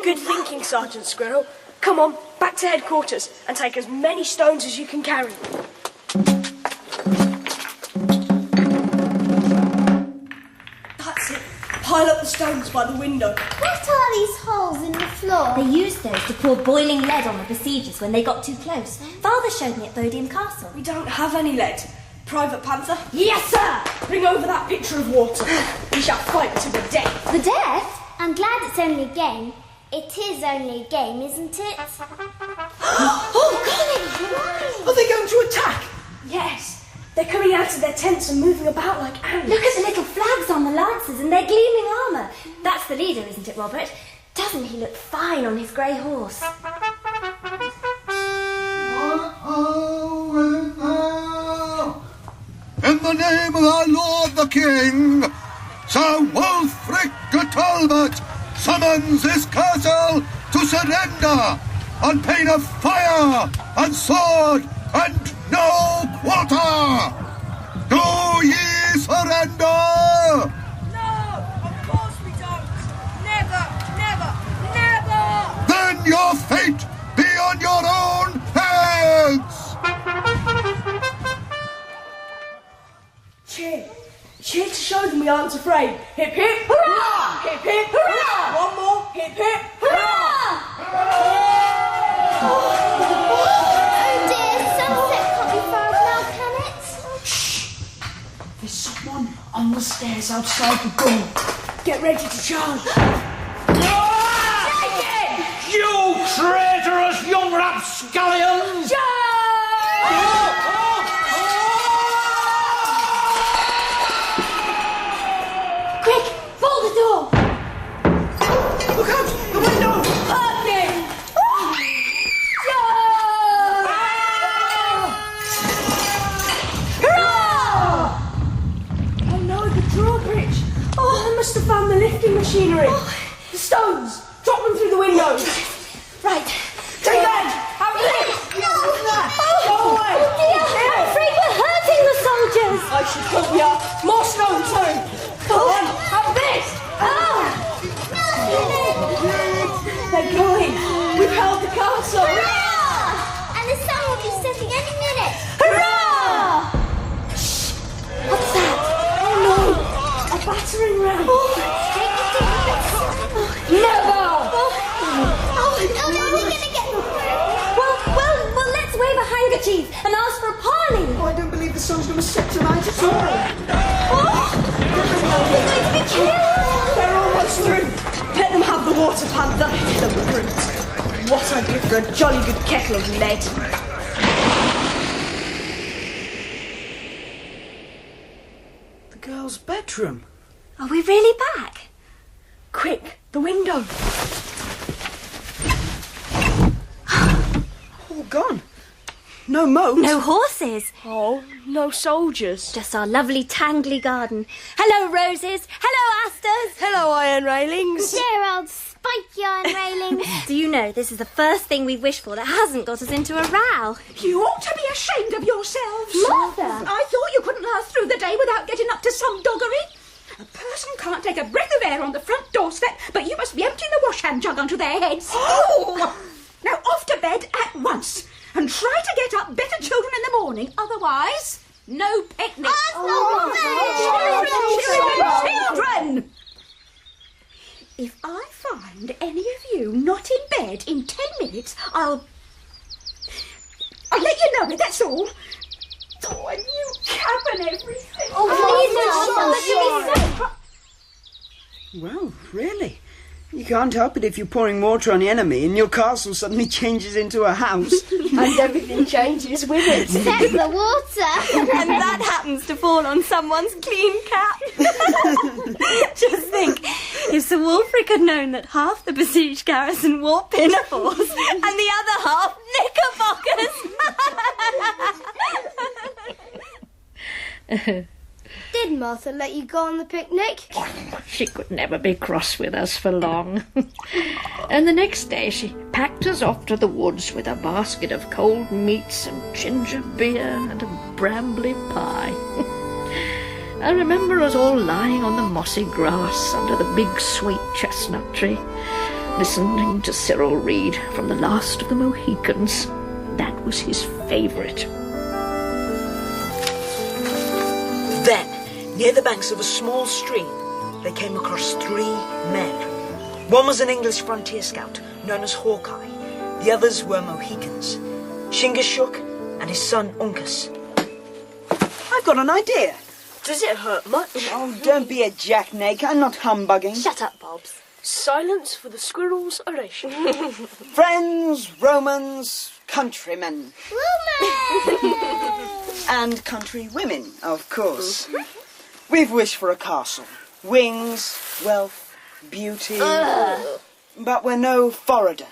Good thinking, Sergeant Squirrel. Come on, back to headquarters and take as many stones as you can carry. That's it. Pile up the stones by the window. What are these holes in the floor? They used those to pour boiling lead on the besiegers when they got too close. Father showed me at Bodiam Castle. We don't have any lead. Private Panther? Yes, sir! Bring over that pitcher of water. We shall fight to the death. The death? I'm glad it's only a game. It is only a game, isn't it? Oh, golly! Are they going to attack? Yes. They're coming out of their tents and moving about like ants. Look at the little flags on the lances and their gleaming armour. That's the leader, isn't it, Robert? Doesn't he look fine on his grey horse? In the name of our Lord the King, Sir Wulfric de Talbot summons this castle to surrender. on pain of fire and sword and no quarter. Do ye surrender? No, of course we don't. Never, never, never. Then your fate be on your own heads. Cheer. Cheer to show them we aren't afraid. Hip hip, hurrah! Hip hip, hurrah! One more. Hip hip, hurrah! Oh dear, sunset can't be far now, can it? Shh! There's someone on the stairs outside the door. Get ready to charge. You traitorous young rapscallions! Quick, fold the door. Look out, the window. Parking. Hurrah! Oh no, the drawbridge. Oh, I must have found the lifting machinery. The stones. Drop them through the windows. Right. Take that! Have a lift! No! Go away! Oh dear, I'm afraid we're hurting the soldiers. I should hope we are. More stones, sorry. Come on, have this! They're going. We've held the castle. Hurrah! And the sun will be setting any minute. Hurrah! Shh! What's that? Oh no! A battering ram. Never! Oh, no, we're gonna get Well, let's wave a handkerchief and ask for a parley. Oh, I don't believe the sun's going to set tonight at all. We're going to be killed. They're almost through. Let them have the water panther. The brute. What I'd give for a jolly good kettle of lead. The girl's bedroom. Are we really back? Quick, the window. All gone. No moat. No horses. Oh, no soldiers. Just our lovely tangly garden. Hello, roses. Hello, asters. Hello, iron railings. dear old spiky iron railings. Do you know this is the first thing we've wished for that hasn't got us into a row? You ought to be ashamed of yourselves. Mother! I thought you couldn't last through the day without getting up to some doggery. A person can't take a breath of air on the front doorstep, but you must be emptying the wash-hand jug onto their heads. Oh! Now off to bed at once, and try to get up better children in the morning. Otherwise, no picnic. Children! If I find any of you not in bed in 10 minutes, I'll let you know it, that's all. Oh, a new cap and everything. Well, really? You can't help it if you're pouring water on the enemy and your castle suddenly changes into a house. And everything changes with it. Except the water. And that happens to fall on someone's clean cap. Just think, if Sir Wolfric had known that half the besieged garrison wore pinafores and the other half knickerbockers. Did Martha let you go on the picnic? She could never be cross with us for long. And the next day she packed us off to the woods with a basket of cold meats and ginger beer and a brambly pie. I remember us all lying on the mossy grass under the big sweet chestnut tree, listening to Cyril read from The Last of the Mohicans. That was his favourite. Then, near the banks of a small stream, they came across 3 men. One was an English frontier scout, known as Hawkeye. The others were Mohicans, Shingashuk and his son Uncas. I've got an idea. Does it hurt much? Oh, don't be a jackknife. I'm not humbugging. Shut up, Bobs. Silence for the squirrel's oration. Friends, Romans, countrymen. And country women, of course. We've wished for a castle. Wings, wealth, beauty. But we're no forrader.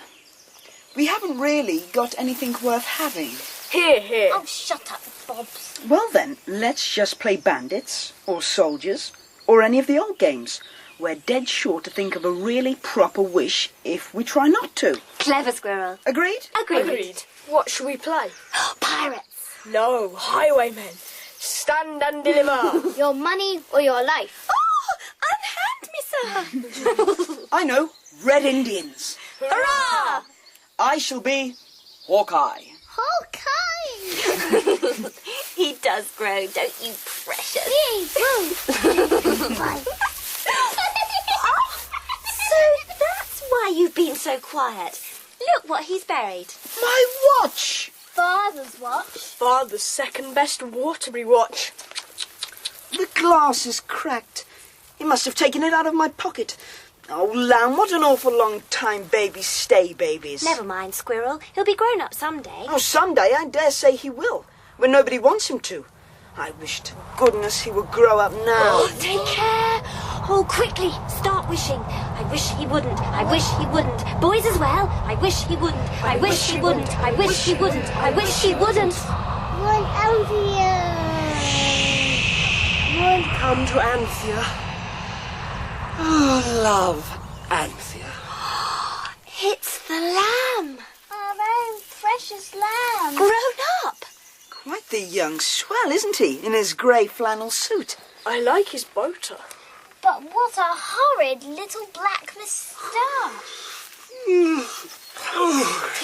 We haven't really got anything worth having. Here, here. Oh, shut up, Bobs. Well then, let's just play bandits, or soldiers, or any of the old games. We're dead sure to think of a really proper wish if we try not to. Clever squirrel. Agreed? Agreed. What shall we play? Pirates. No, highwaymen. Stand and deliver. Your money or your life. Unhand me, sir. I know. Red Indians. Hurrah! I shall be Hawkeye. Hawkeye! He does grow, don't you, precious? So that's why you've been so quiet. Look what he's buried. My watch! Father's watch. Father's second best Waterbury watch. The glass is cracked. He must have taken it out of my pocket. Oh, Lamb, what an awful long time babies stay babies. Never mind, Squirrel. He'll be grown up someday. Oh, someday I dare say he will, when nobody wants him to. I wish to goodness he would grow up now. Oh, take care. Oh, quickly, start wishing. I wish he wouldn't. I wish he wouldn't. Boys as well. I wish he wouldn't. I wish he wouldn't. I wish he wouldn't. I wish he wouldn't. One Anthea. Come to Anthea. Oh, love, Anthea. It's the lamb. Our own precious lamb. Grown up. Quite the young swell, isn't he, in his grey flannel suit? I like his bow tie. But what a horrid little black moustache.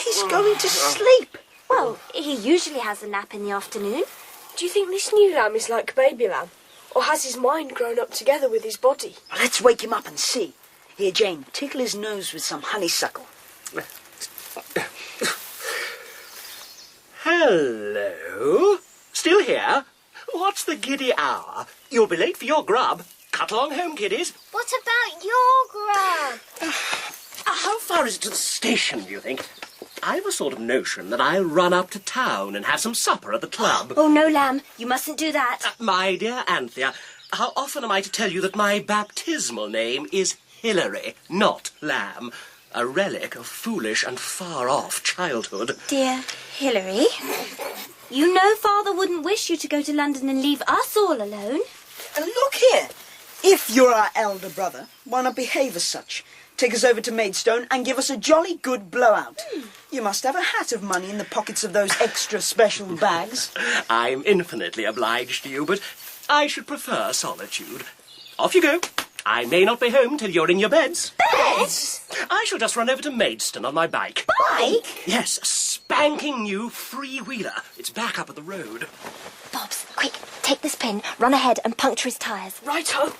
He's going to sleep. Well, he usually has a nap in the afternoon. Do you think this new lamb is like baby lamb? Or has his mind grown up together with his body? Well, let's wake him up and see. Here, Jane, tickle his nose with some honeysuckle. Hello? Still here? What's the giddy hour? You'll be late for your grub. Cut along home, kiddies. What about your grub? How far is it to the station, do you think? I've a sort of notion that I'll run up to town and have some supper at the club. Oh, no, Lamb. You mustn't do that. My dear Anthea, how often am I to tell you that my baptismal name is Hilary, not Lamb? A relic of foolish and far-off childhood. Dear Hilary, you know Father wouldn't wish you to go to London and leave us all alone. And look here. If you're our elder brother, why not behave as such? Take us over to Maidstone and give us a jolly good blowout. You must have a hat of money in the pockets of those extra special bags. I'm infinitely obliged to you, but I should prefer solitude. Off you go. I may not be home till you're in your beds. Beds? I shall just run over to Maidstone on my bike. Bike? Yes, a spanking new freewheeler. It's back up at the road. Bobs, quick, take this pin, run ahead and puncture his tyres. Righto.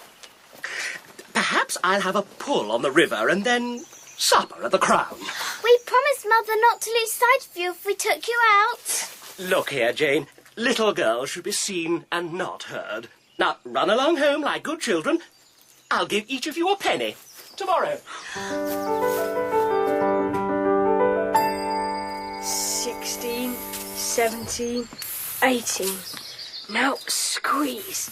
Perhaps I'll have a pull on the river and then supper at the Crown. We promised Mother not to lose sight of you if we took you out. Look here, Jane. Little girls should be seen and not heard. Now, run along home like good children. I'll give each of you a penny. Tomorrow. 16, 17, 18. Now squeeze.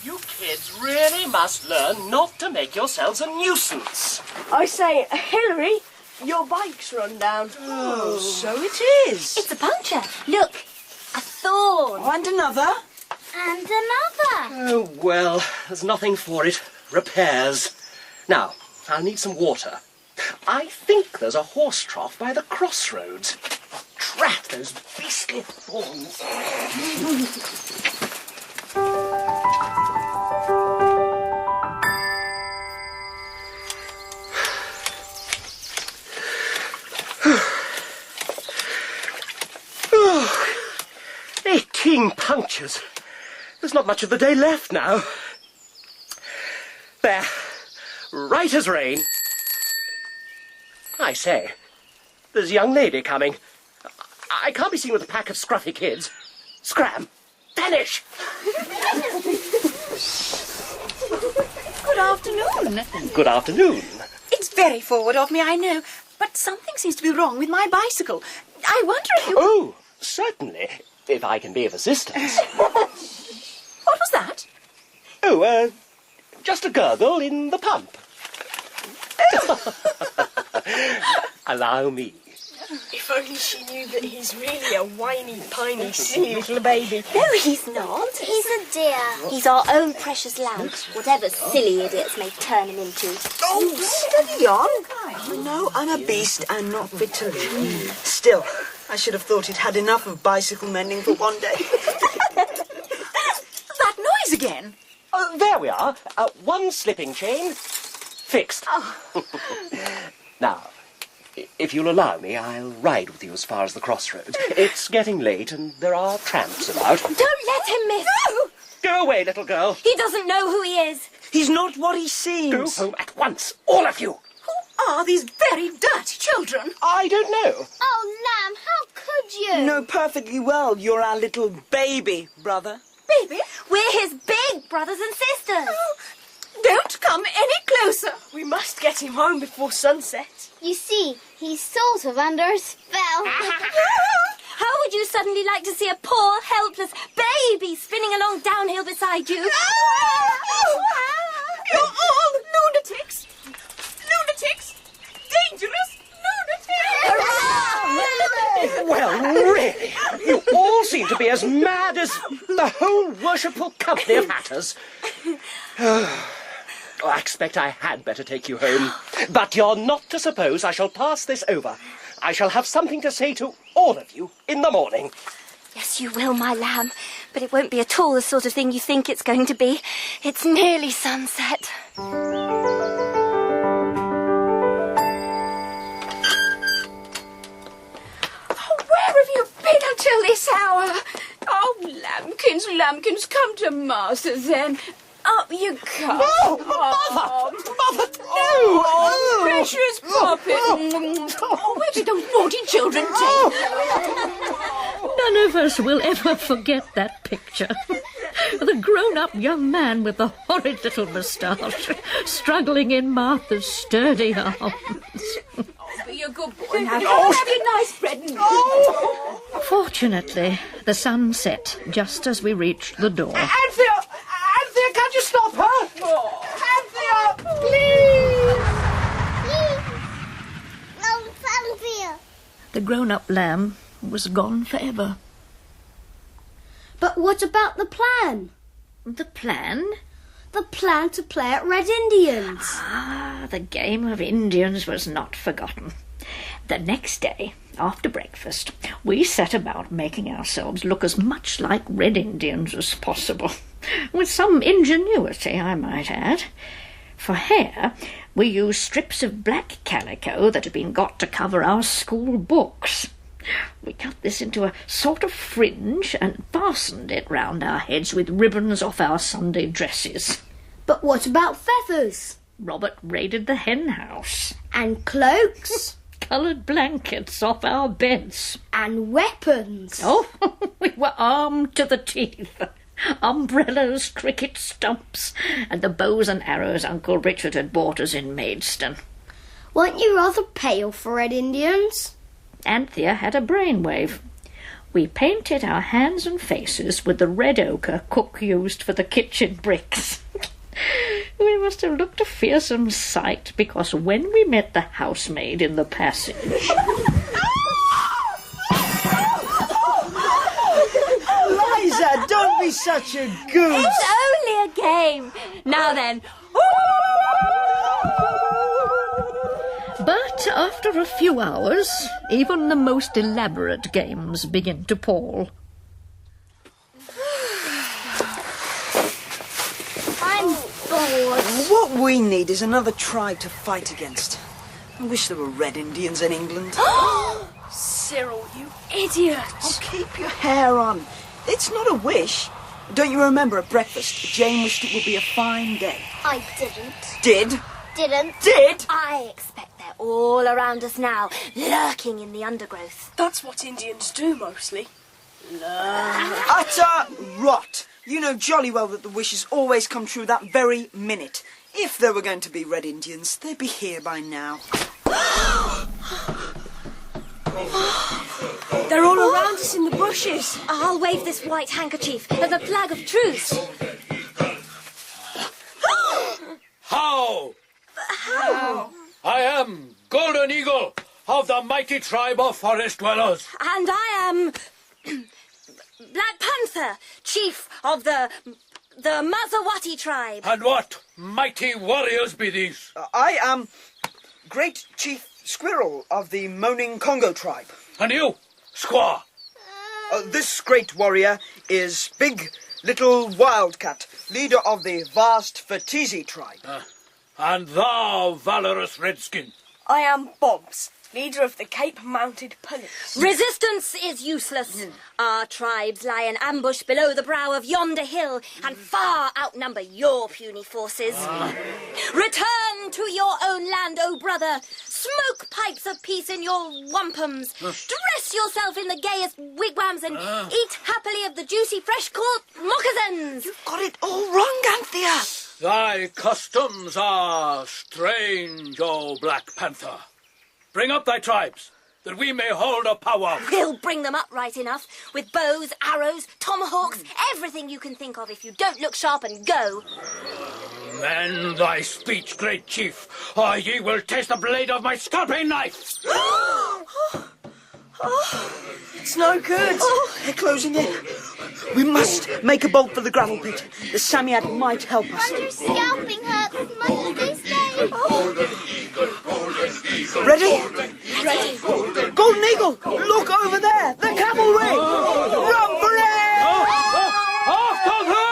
You kids really must learn not to make yourselves a nuisance. I say, Hilary, your bike's run down. Oh, so it is. It's a puncture. Look, a thorn. Oh, and another. And another. Oh, well, there's nothing for it. Repairs. Now, I'll need some water. I think there's a horse trough by the crossroads. Drat those beastly thorns. Oh, 18 punctures. There's not much of the day left now. There. Right as rain. I say, there's a young lady coming. I can't be seen with a pack of scruffy kids. Scram! Vanish! Good afternoon. Good afternoon. It's very forward of me, I know, but something seems to be wrong with my bicycle. I wonder if you... Oh, certainly, if I can be of assistance. What was that? Oh, just a gurgle in the pump. Allow me. If only she knew that he's really a whiny, piney, silly little baby. No, he's not. He's a dear. He's our own precious lamb, whatever silly idiots may turn him into. Oh, steady on. No, I'm a beast and not fit to live. Still, I should have thought he'd had enough of bicycle mending for one day. That noise again. There we are. One slipping chain. Fixed. Now, if you'll allow me, I'll ride with you as far as the crossroads. It's getting late and there are tramps about. Don't let him miss. No! Go away, little girl. He doesn't know who he is. He's not what he seems. Go home at once, all of you. Who are these very dirty children? I don't know. Oh, Lamb, how could you? You know perfectly well you're our little baby brother. Baby? We're his big brothers and sisters. Oh, don't come any closer. We must get him home before sunset. You see, he's sort of under a spell. How would you suddenly like to see a poor, helpless baby spinning along downhill beside you? You're all lunatics. Lunatics. Dangerous lunatics. Well, really, you all seem to be as mad as the whole worshipful company of hatters. I expect I had better take you home. But you're not to suppose I shall pass this over. I shall have something to say to all of you in the morning. Yes, you will, my lamb. But it won't be at all the sort of thing you think it's going to be. It's nearly sunset. Where have you been until this hour? Oh, lambkins, come to master then. Up you come. Oh, Mother, no! Oh, precious puppet. Oh, where did those naughty children take? None of us will ever forget that picture. The grown-up young man with the horrid little moustache struggling in Martha's sturdy arms. Be a good boy now. Have your nice bread and milk. Fortunately, the sun set just as we reached the door. Anthea, can't you stop her? Anthea, please! Oh, Anthea. The grown-up lamb was gone forever. But what about the plan? The plan? The plan to play at Red Indians. Ah, the game of Indians was not forgotten. The next day, after breakfast, we set about making ourselves look as much like Red Indians as possible. With some ingenuity, I might add. For hair, we used strips of black calico that had been got to cover our school books. We cut this into a sort of fringe and fastened it round our heads with ribbons off our Sunday dresses. But what about feathers? Robert raided the hen house. And cloaks? Coloured blankets off our beds. And weapons? Oh, we were armed to the teeth. Umbrellas, cricket stumps, and the bows and arrows Uncle Richard had bought us in Maidstone. Weren't you rather pale for Red Indians? Anthea had a brainwave. We painted our hands and faces with the red ochre cook used for the kitchen bricks. We must have looked a fearsome sight, because when we met the housemaid in the passage... Liza, don't be such a goose. It's only a game. Now then. But after a few hours, even the most elaborate games begin to pall. I'm bored. What we need is another tribe to fight against. I wish there were Red Indians in England. Cyril, you idiot. Oh, keep your hair on. It's not a wish. Don't you remember at breakfast, Jane wished it would be a fine day? I didn't. Did? Didn't. Did? I expect they're all around us now, lurking in the undergrowth. That's what Indians do mostly. Utter rot. You know jolly well that the wishes always come true that very minute. If there were going to be Red Indians, they'd be here by now. They're all around us in the bushes. I'll wave this white handkerchief as a flag of truce. How? How? I am Golden Eagle of the mighty tribe of forest dwellers. And I am Black Panther, chief of the Mazawati tribe. And what mighty warriors be these? I am Great Chief Squirrel of the Moaning Congo tribe. And you, Squaw? This great warrior is Big Little Wildcat, leader of the vast Fertizi tribe. And thou, valorous redskin? I am Bobs, leader of the Cape Mounted Police. Resistance is useless. Our tribes lie in ambush below the brow of yonder hill and far outnumber your puny forces. Return to your own land, O brother. Smoke pipes of peace in your wampums. Dress yourself in the gayest wigwams and eat happily of the juicy fresh-caught moccasins. You've got it all wrong, Anthea. Thy customs are strange, O Black Panther. Bring up thy tribes, that we may hold a powwow. We'll bring them up right enough, with bows, arrows, tomahawks, everything you can think of if you don't look sharp and go. Mend thy speech, great chief, or ye will taste the blade of my scalping knife. It's no good. They're closing in. We must make a bolt for the gravel pit. The Psammead might help us. Your scalping hurts as much as they say. Ready? Ready. Golden Eagle, look over there. The cavalry. Run for it! After them!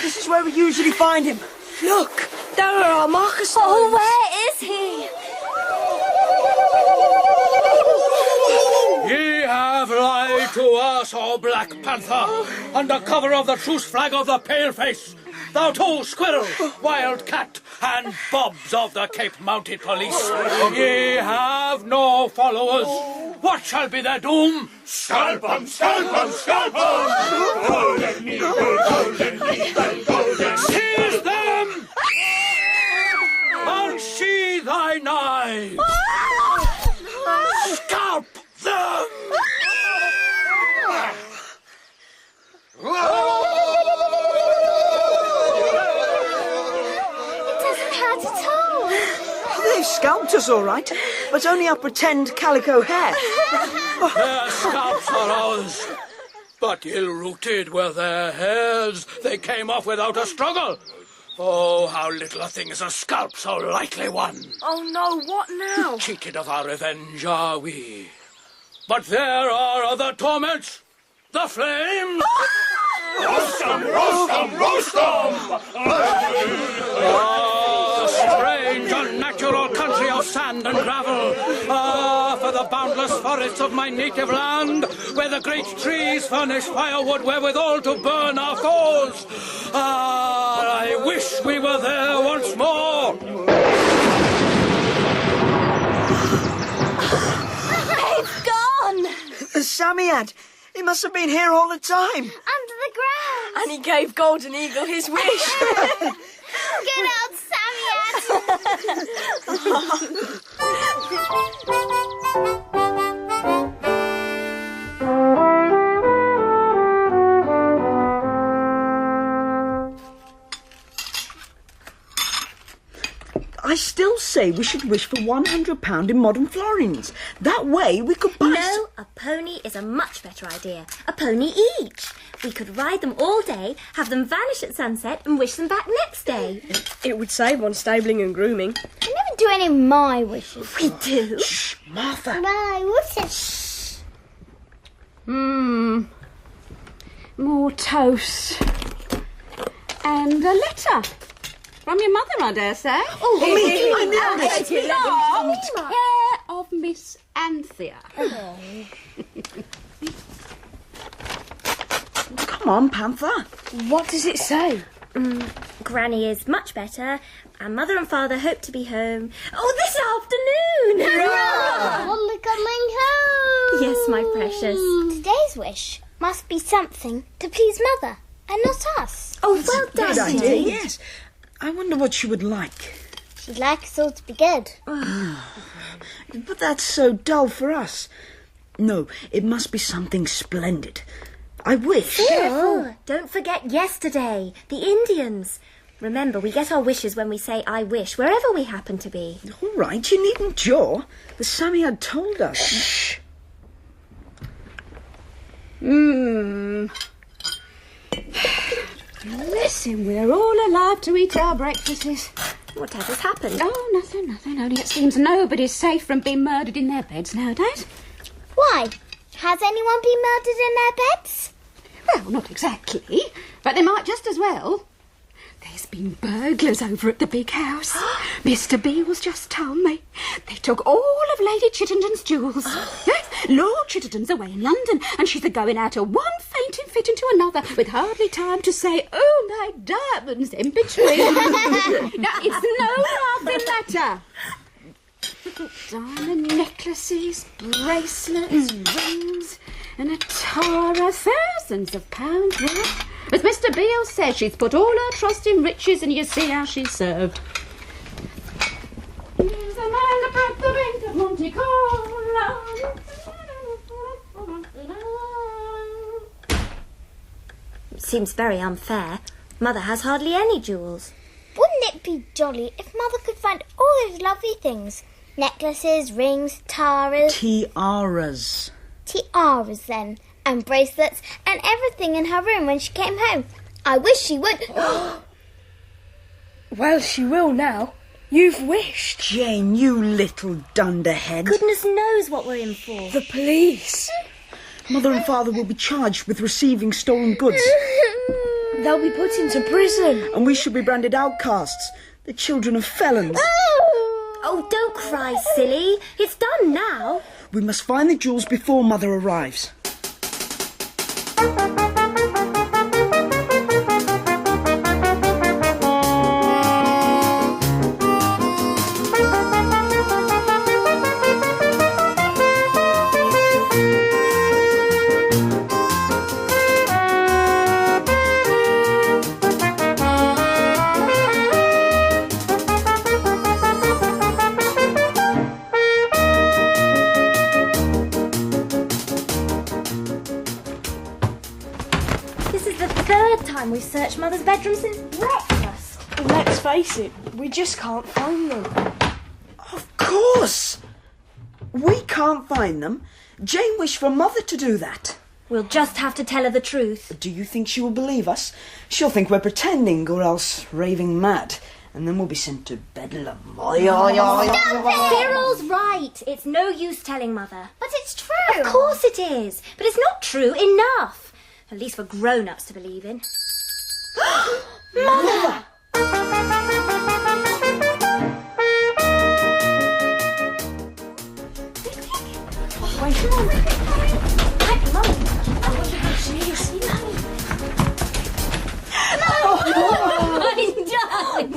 This is where we usually find him. Look, there are our marker signs. Oh, where is he? Ye have lied to us, O Black Panther, under cover of the truce flag of the Paleface. Thou too, Squirrel, Wildcat, and Bobs of the Cape Mounted Police. Ye have no followers. What shall be their doom? Scalp 'em, scalp 'em, scalp 'em! Golden Eagle, Golden Eagle, Golden Eagle. Seize them! Unsheathe thy knives! Scalp them! They've scalped us all right, but only our pretend calico hair. Their scalps are ours, but ill-rooted were their hairs. They came off without a struggle. Oh, how little a thing is a scalp so lightly won. Oh no, what now? Cheated of our revenge are we. But there are other torments. The flames. Roast 'em, roast 'em, roast 'em! Ah, strange, unnatural country of sand and gravel. Ah, for the boundless forests of my native land, where the great trees furnish firewood wherewithal to burn our foes. Ah, I wish we were there once more. It's gone! The Psammead. He must have been here all the time. Under the ground. And he gave Golden Eagle his wish. Get out, I still say we should wish for £100 in modern florins. That way we could buy... No, a pony is a much better idea. A pony each. We could ride them all day, have them vanish at sunset and wish them back next day. It would save on stabling and grooming. I never do any of my wishes. We do. Shh, Martha. My wishes. More toast. And a letter. From your mother, I dare say. Oh, me! I know It's it. from care of Miss Anthea. Come on, Panther. What does it say? Granny is much better, and Mother and Father hope to be home. Oh, this afternoon! Hurrah! We're coming home. Yes, my precious. Today's wish must be something to please Mother, and not us. Oh, well done, Good idea, Jane. yes. I wonder what she would like. She'd like us all to be good. But that's so dull for us. No, it must be something splendid. I wish. Careful. Don't forget yesterday, the Indians. Remember, we get our wishes when we say I wish, wherever we happen to be. All right, you needn't jaw. The Psammead told us. Shh. Listen, we're all allowed to eat our breakfasts. Whatever's happened? Oh, nothing. Only it seems nobody's safe from being murdered in their beds nowadays. Why? Has anyone been murdered in their beds? Well, not exactly, but they might just as well. There's been burglars over at the big house. Mr. Beale's just told me. They took all of Lady Chittenden's jewels. Yes, Lord Chittenden's away in London, and she's a-going out of one fainting fit into another with hardly time to say, oh, my diamonds in between. No, it's no laughing matter. Diamond necklaces, bracelets, rings, and a tower of thousands of pounds worth. As Mr. Beale says, she's put all her trust in riches, and you see how she's served. Here's a man about the bank of Monte Carlo. Seems very unfair. Mother has hardly any jewels. Wouldn't it be jolly if Mother could find all those lovely things? Necklaces, rings, tiaras. Tiaras. Tiaras, then. And bracelets and everything in her room when she came home. I wish she would. Well, she will now. You've wished. Jane, you little dunderhead. Goodness knows what we're in for. The police. Mother and Father will be charged with receiving stolen goods. They'll be put into prison. And we should be branded outcasts, the children of felons. Oh, don't cry, silly. It's done now. We must find the jewels before Mother arrives. We've searched Mother's bedroom since breakfast. Let's face it, we just can't find them. Of course! We can't find them. Jane wished for Mother to do that. We'll just have to tell her the truth. Do you think she will believe us? She'll think we're pretending or else raving mad. And then we'll be sent to Bedlam. Cyril's right. It's no use telling Mother. But it's true. Of course it is. But it's not true enough. At least for grown-ups to believe in. Mother! Wait, come on. Quick, Mum. I wonder how she is. My darling!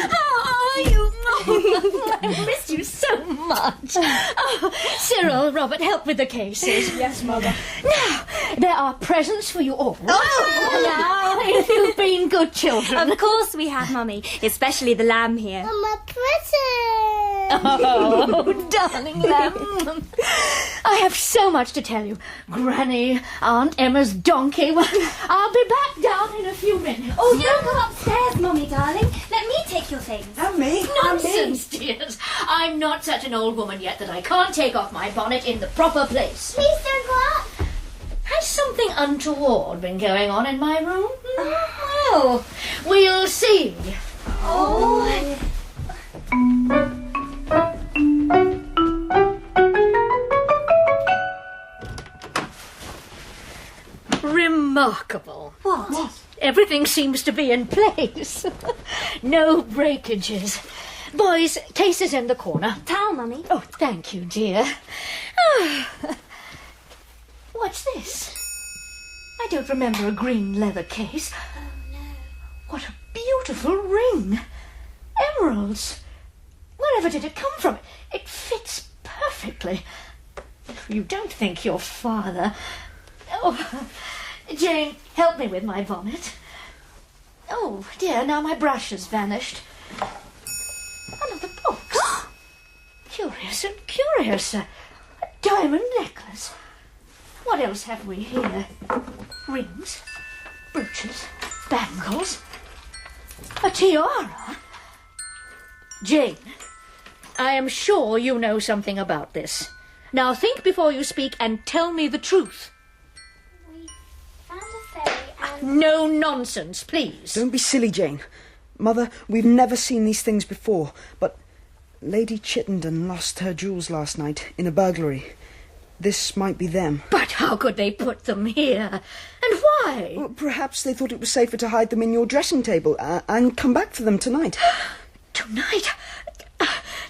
How are you? I missed you so much. Oh, Cyril, Robert, help with the cases. Yes, Mother. Now, there are presents for you all. Now, if you've been good children. Of course we have, Mummy. Especially the lamb here. My present. Oh, darling lamb. I have so much to tell you. Granny, Aunt Emma's donkey. Well, I'll be back down in a few minutes. Oh, don't go upstairs, Mummy, darling. Let me take your things. And me. Nonsense, dears. I'm not such an old woman yet that I can't take off my bonnet in the proper place. Please don't go up. Has something untoward been going on in my room? Well, we'll see. Oh. Remarkable. What? Everything seems to be in place. No breakages. Boys, cases in the corner. Towel, Mummy. Oh, thank you, dear. What's this? I don't remember a green leather case. Oh, no. What a beautiful ring. Emeralds. Wherever did it come from? It fits perfectly. You don't think your father... Oh, Jane, help me with my bonnet. Oh, dear, now my brush has vanished. Another box. Curious and curious. A diamond necklace. What else have we here? Rings, brooches, bangles. A tiara? Jane, I am sure you know something about this. Now think before you speak and tell me the truth. We found a fairy and... No nonsense, please. Don't be silly, Jane. Mother, we've never seen these things before, but Lady Chittenden lost her jewels last night in a burglary. This might be them. But how could they put them here? And why? Well, perhaps they thought it was safer to hide them in your dressing table and come back for them tonight. Tonight?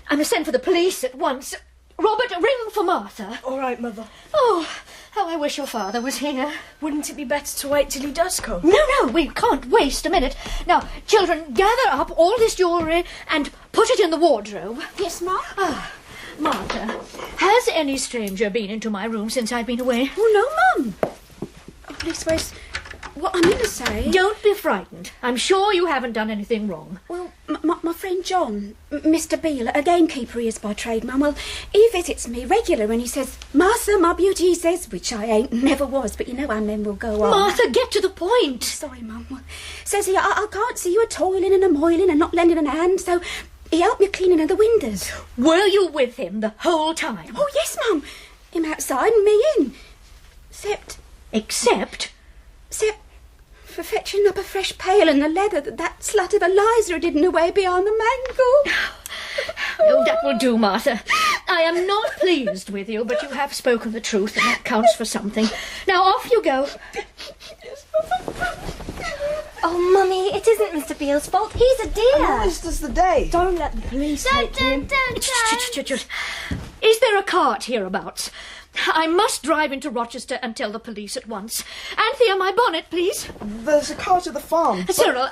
I must send for the police at once. Robert, ring for Martha. All right, Mother. Oh, how I wish your father was here. Wouldn't it be better to wait till he does come? No, we can't waste a minute. Now, children, gather up all this jewellery and put it in the wardrobe. Yes, Mum? Martha, has any stranger been into my room since I've been away? Oh, no, Mum. I suppose what I'm going to say... Don't be frightened. I'm sure you haven't done anything wrong. Well, my friend John, Mr. Beale, a gamekeeper he is by trade, Mum, well, he visits me regular and he says, Martha, my beauty, he says, which I ain't, never was, but you know how men will go on. Martha, get to the point. Sorry, Mum. Well, says he, I can't see you a-toiling and a-moiling and not lending an hand, so he helped me cleaning of the windows. Were you with him the whole time? Oh, yes, Mum. Him outside and me in. Except? For fetching up a fresh pail and the leather that slut of Eliza had hidden away behind the mangle. Oh, that will do, Martha. I am not pleased with you, but you have spoken the truth, and that counts for something. Now, off you go. Oh, Mummy, it isn't Mr. Beale's fault. He's a dear. Honest as the day. Don't let the police take him. Is there a cart hereabouts? I must drive into Rochester and tell the police at once. Anthea, my bonnet, please. There's a cart at the farm. Cyril,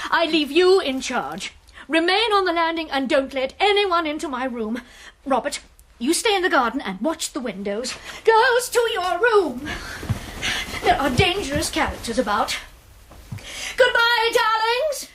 I leave you in charge. Remain on the landing and don't let anyone into my room. Robert, you stay in the garden and watch the windows. Girls, to your room. There are dangerous characters about. Goodbye, darlings.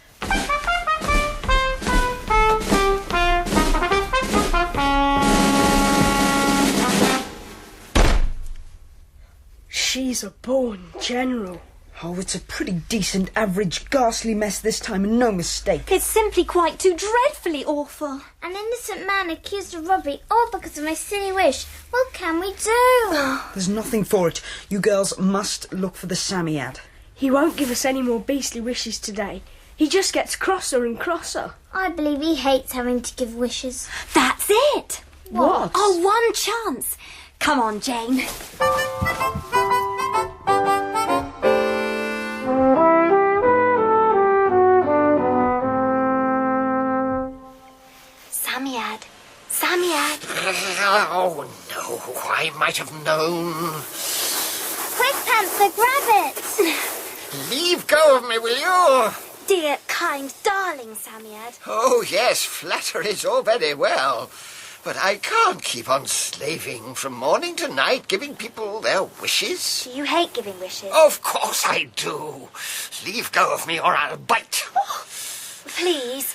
She's a born general. Oh, it's a pretty decent, average, ghastly mess this time, and no mistake. It's simply quite too dreadfully awful. An innocent man accused of robbery, all because of my silly wish. What can we do? There's nothing for it. You girls must look for the Psammead. He won't give us any more beastly wishes today. He just gets crosser and crosser. I believe he hates having to give wishes. That's it. What? Oh, one chance. Come on, Jane. Psammead. Oh, no, I might have known. Quick, Panther, grab it. Leave go of me, will you? Dear, kind, darling Psammead. Oh, yes, flattery's all very well. But I can't keep on slaving from morning to night, giving people their wishes. Do you hate giving wishes? Of course I do. Leave go of me or I'll bite. Oh, please,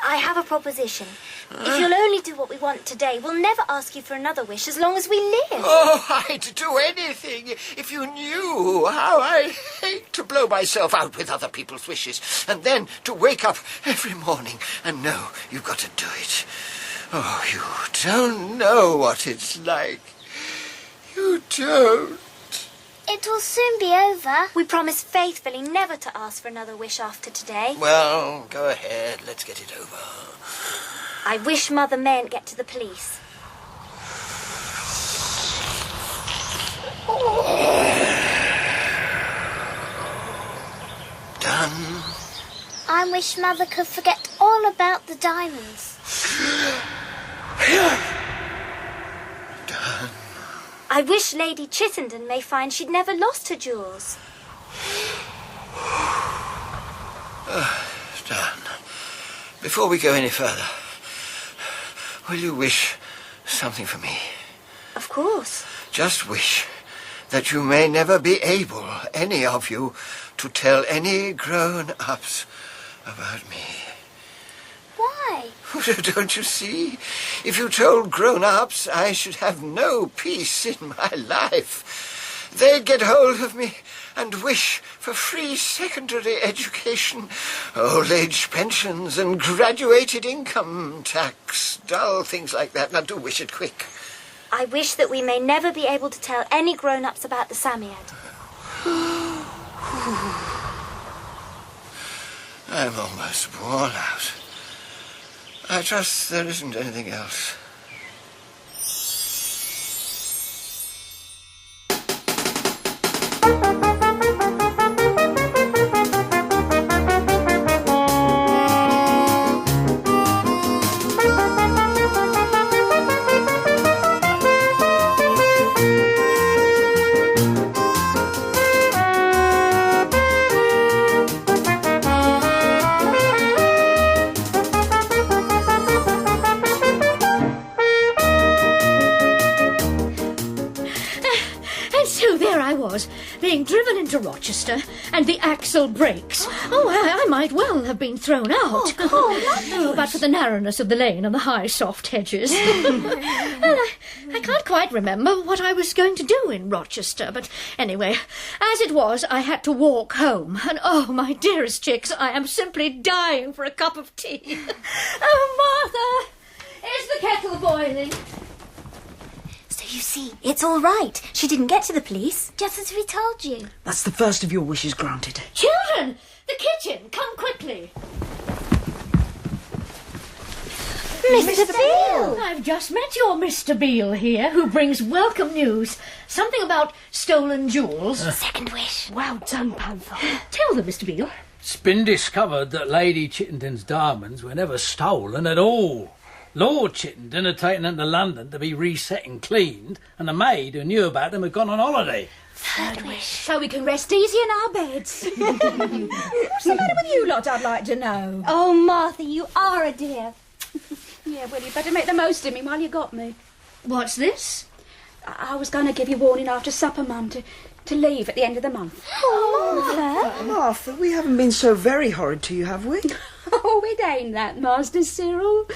I have a proposition. If you'll only do what we want today, we'll never ask you for another wish as long as we live. Oh, I'd do anything if you knew how I hate to blow myself out with other people's wishes and then to wake up every morning and know you've got to do it. Oh, you don't know what it's like. You don't. It will soon be over. We promise faithfully never to ask for another wish after today. Well, go ahead. Let's get it over. I wish Mother mayn't get to the police. Done. I wish Mother could forget all about the diamonds. Done. I wish Lady Chittenden may find she'd never lost her jewels. Done. Before we go any further, will you wish something for me? Of course. Just wish that you may never be able, any of you, to tell any grown-ups about me. Why? Don't you see? If you told grown-ups, I should have no peace in my life. they'd get hold of me and wish for free secondary education, old age pensions and graduated income tax, dull things like that. Now do wish it quick. I wish that we may never be able to tell any grown-ups about the Psammead. I'm almost worn out. I trust there isn't anything else. Being driven into Rochester, and the axle breaks. Oh, I might well have been thrown out. But for the narrowness of the lane and the high, soft hedges. I can't quite remember what I was going to do in Rochester, but anyway, as it was, I had to walk home. And oh, my dearest chicks, I am simply dying for a cup of tea. Oh, Martha, is the kettle boiling? You see, it's all right. She didn't get to the police. Just as we told you. That's the first of your wishes granted. Children! The kitchen! Come quickly! Mr. Beale! I've just met your Mr. Beale here, who brings welcome news. Something about stolen jewels. Second wish. Well done, Panther. Tell them, Mr. Beale. It's been discovered that Lady Chittendon's diamonds were never stolen at all. Lord Chittenden had taken them to London to be reset and cleaned, and the maid who knew about them had gone on holiday. Third wish. So we can rest easy in our beds. What's the matter with you lot, I'd like to know? Oh, Martha, you are a dear. Yeah, well, you better make the most of me while you got me. What's this? I was going to give you warning after supper, Mum, to leave at the end of the month. Oh, Martha. Martha, we haven't been so very horrid to you, have we? Oh, it ain't that, Master Cyril.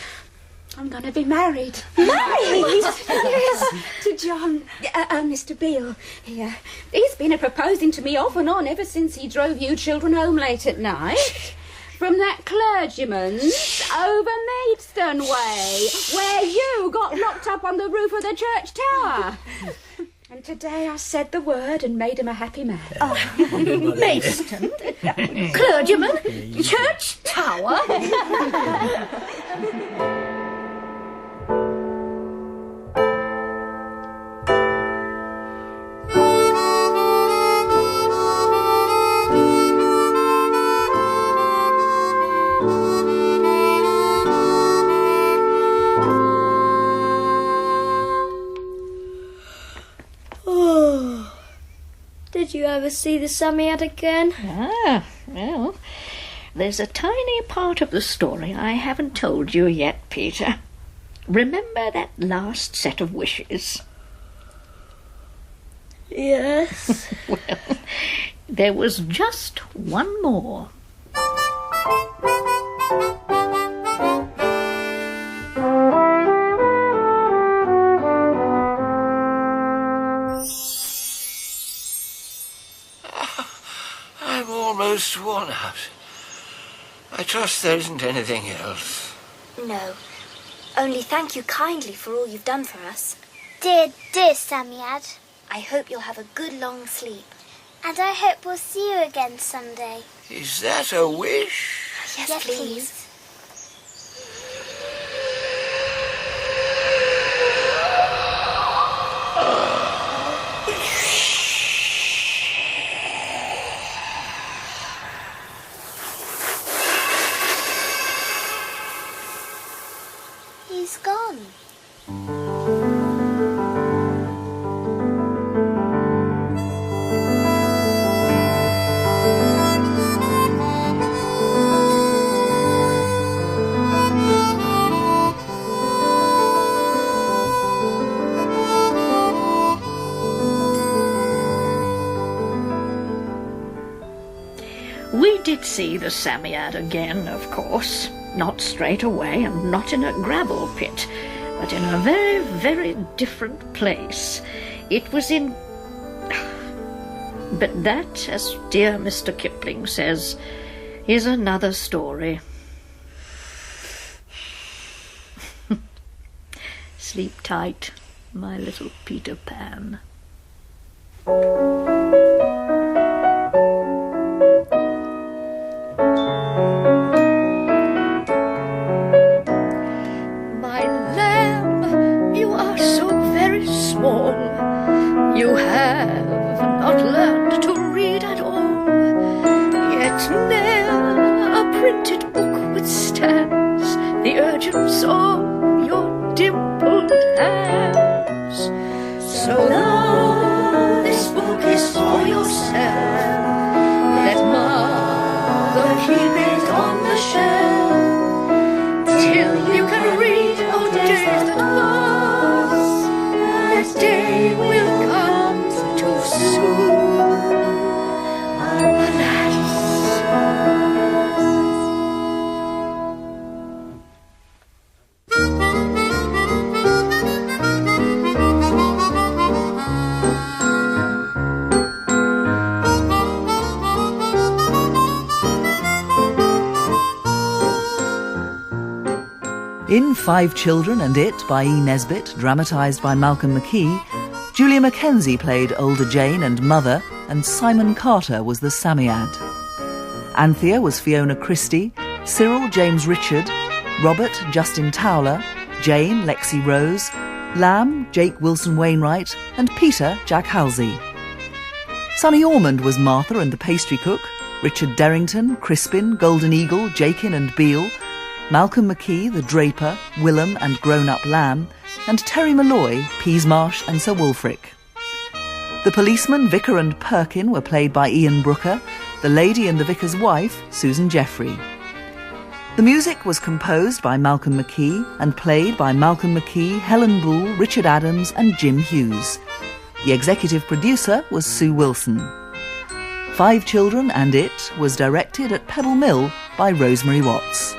I'm going to be married. Married? Yes, to John, Mr. Beale. He's been a-proposing to me off and on ever since he drove you children home late at night. From that clergyman's over Maidstone way, where you got locked up on the roof of the church tower. And today I said the word and made him a happy man. Maidstone? Clergyman? Church tower? Did you ever see the Psammead again? Ah, well, there's a tiny part of the story I haven't told you yet, Peter. Remember that last set of wishes? Yes. Well, there was just one more. Almost worn out. I trust there isn't anything else. No. Only thank you kindly for all you've done for us. Dear, dear Psammead. I hope you'll have a good long sleep. And I hope we'll see you again someday. Is that a wish? Yes, please. He's gone. We did see the Psammead again, of course. Not straight away and not in a gravel pit, but in a very, very different place. It was in... But that, as dear Mr. Kipling says, is another story. Sleep tight, my little Peter Pan. My lamb, you are so very small. You have not learned to read at all. Yet ne'er a printed book withstands the urgence of your dimpled hands. So though this book is for yourself, let mother keep it on the shelf till you can read, oh days that pass. That day will come too soon. Alas. In 5 Children and It by E Nesbit, dramatised by Malcolm McKee, Julia McKenzie played older Jane and Mother, and Simon Carter was the Psammead. Anthea was Fiona Christie, Cyril James Richard, Robert Justin Towler, Jane Lexi Rose, Lamb Jake Wilson Wainwright, and Peter Jack Halsey. Sonny Ormond was Martha and the Pastry Cook, Richard Derrington, Crispin, Golden Eagle, Jakin and Beale, Malcolm McKee, the Draper, Willem and grown-up Lamb, and Terry Malloy, Peasmarsh and Sir Wulfric. The policeman, Vicar and Perkin were played by Ian Brooker, the lady and the vicar's wife, Susan Jeffrey. The music was composed by Malcolm McKee and played by Malcolm McKee, Helen Bull, Richard Adams and Jim Hughes. The executive producer was Sue Wilson. 5 Children and It was directed at Pebble Mill by Rosemary Watts.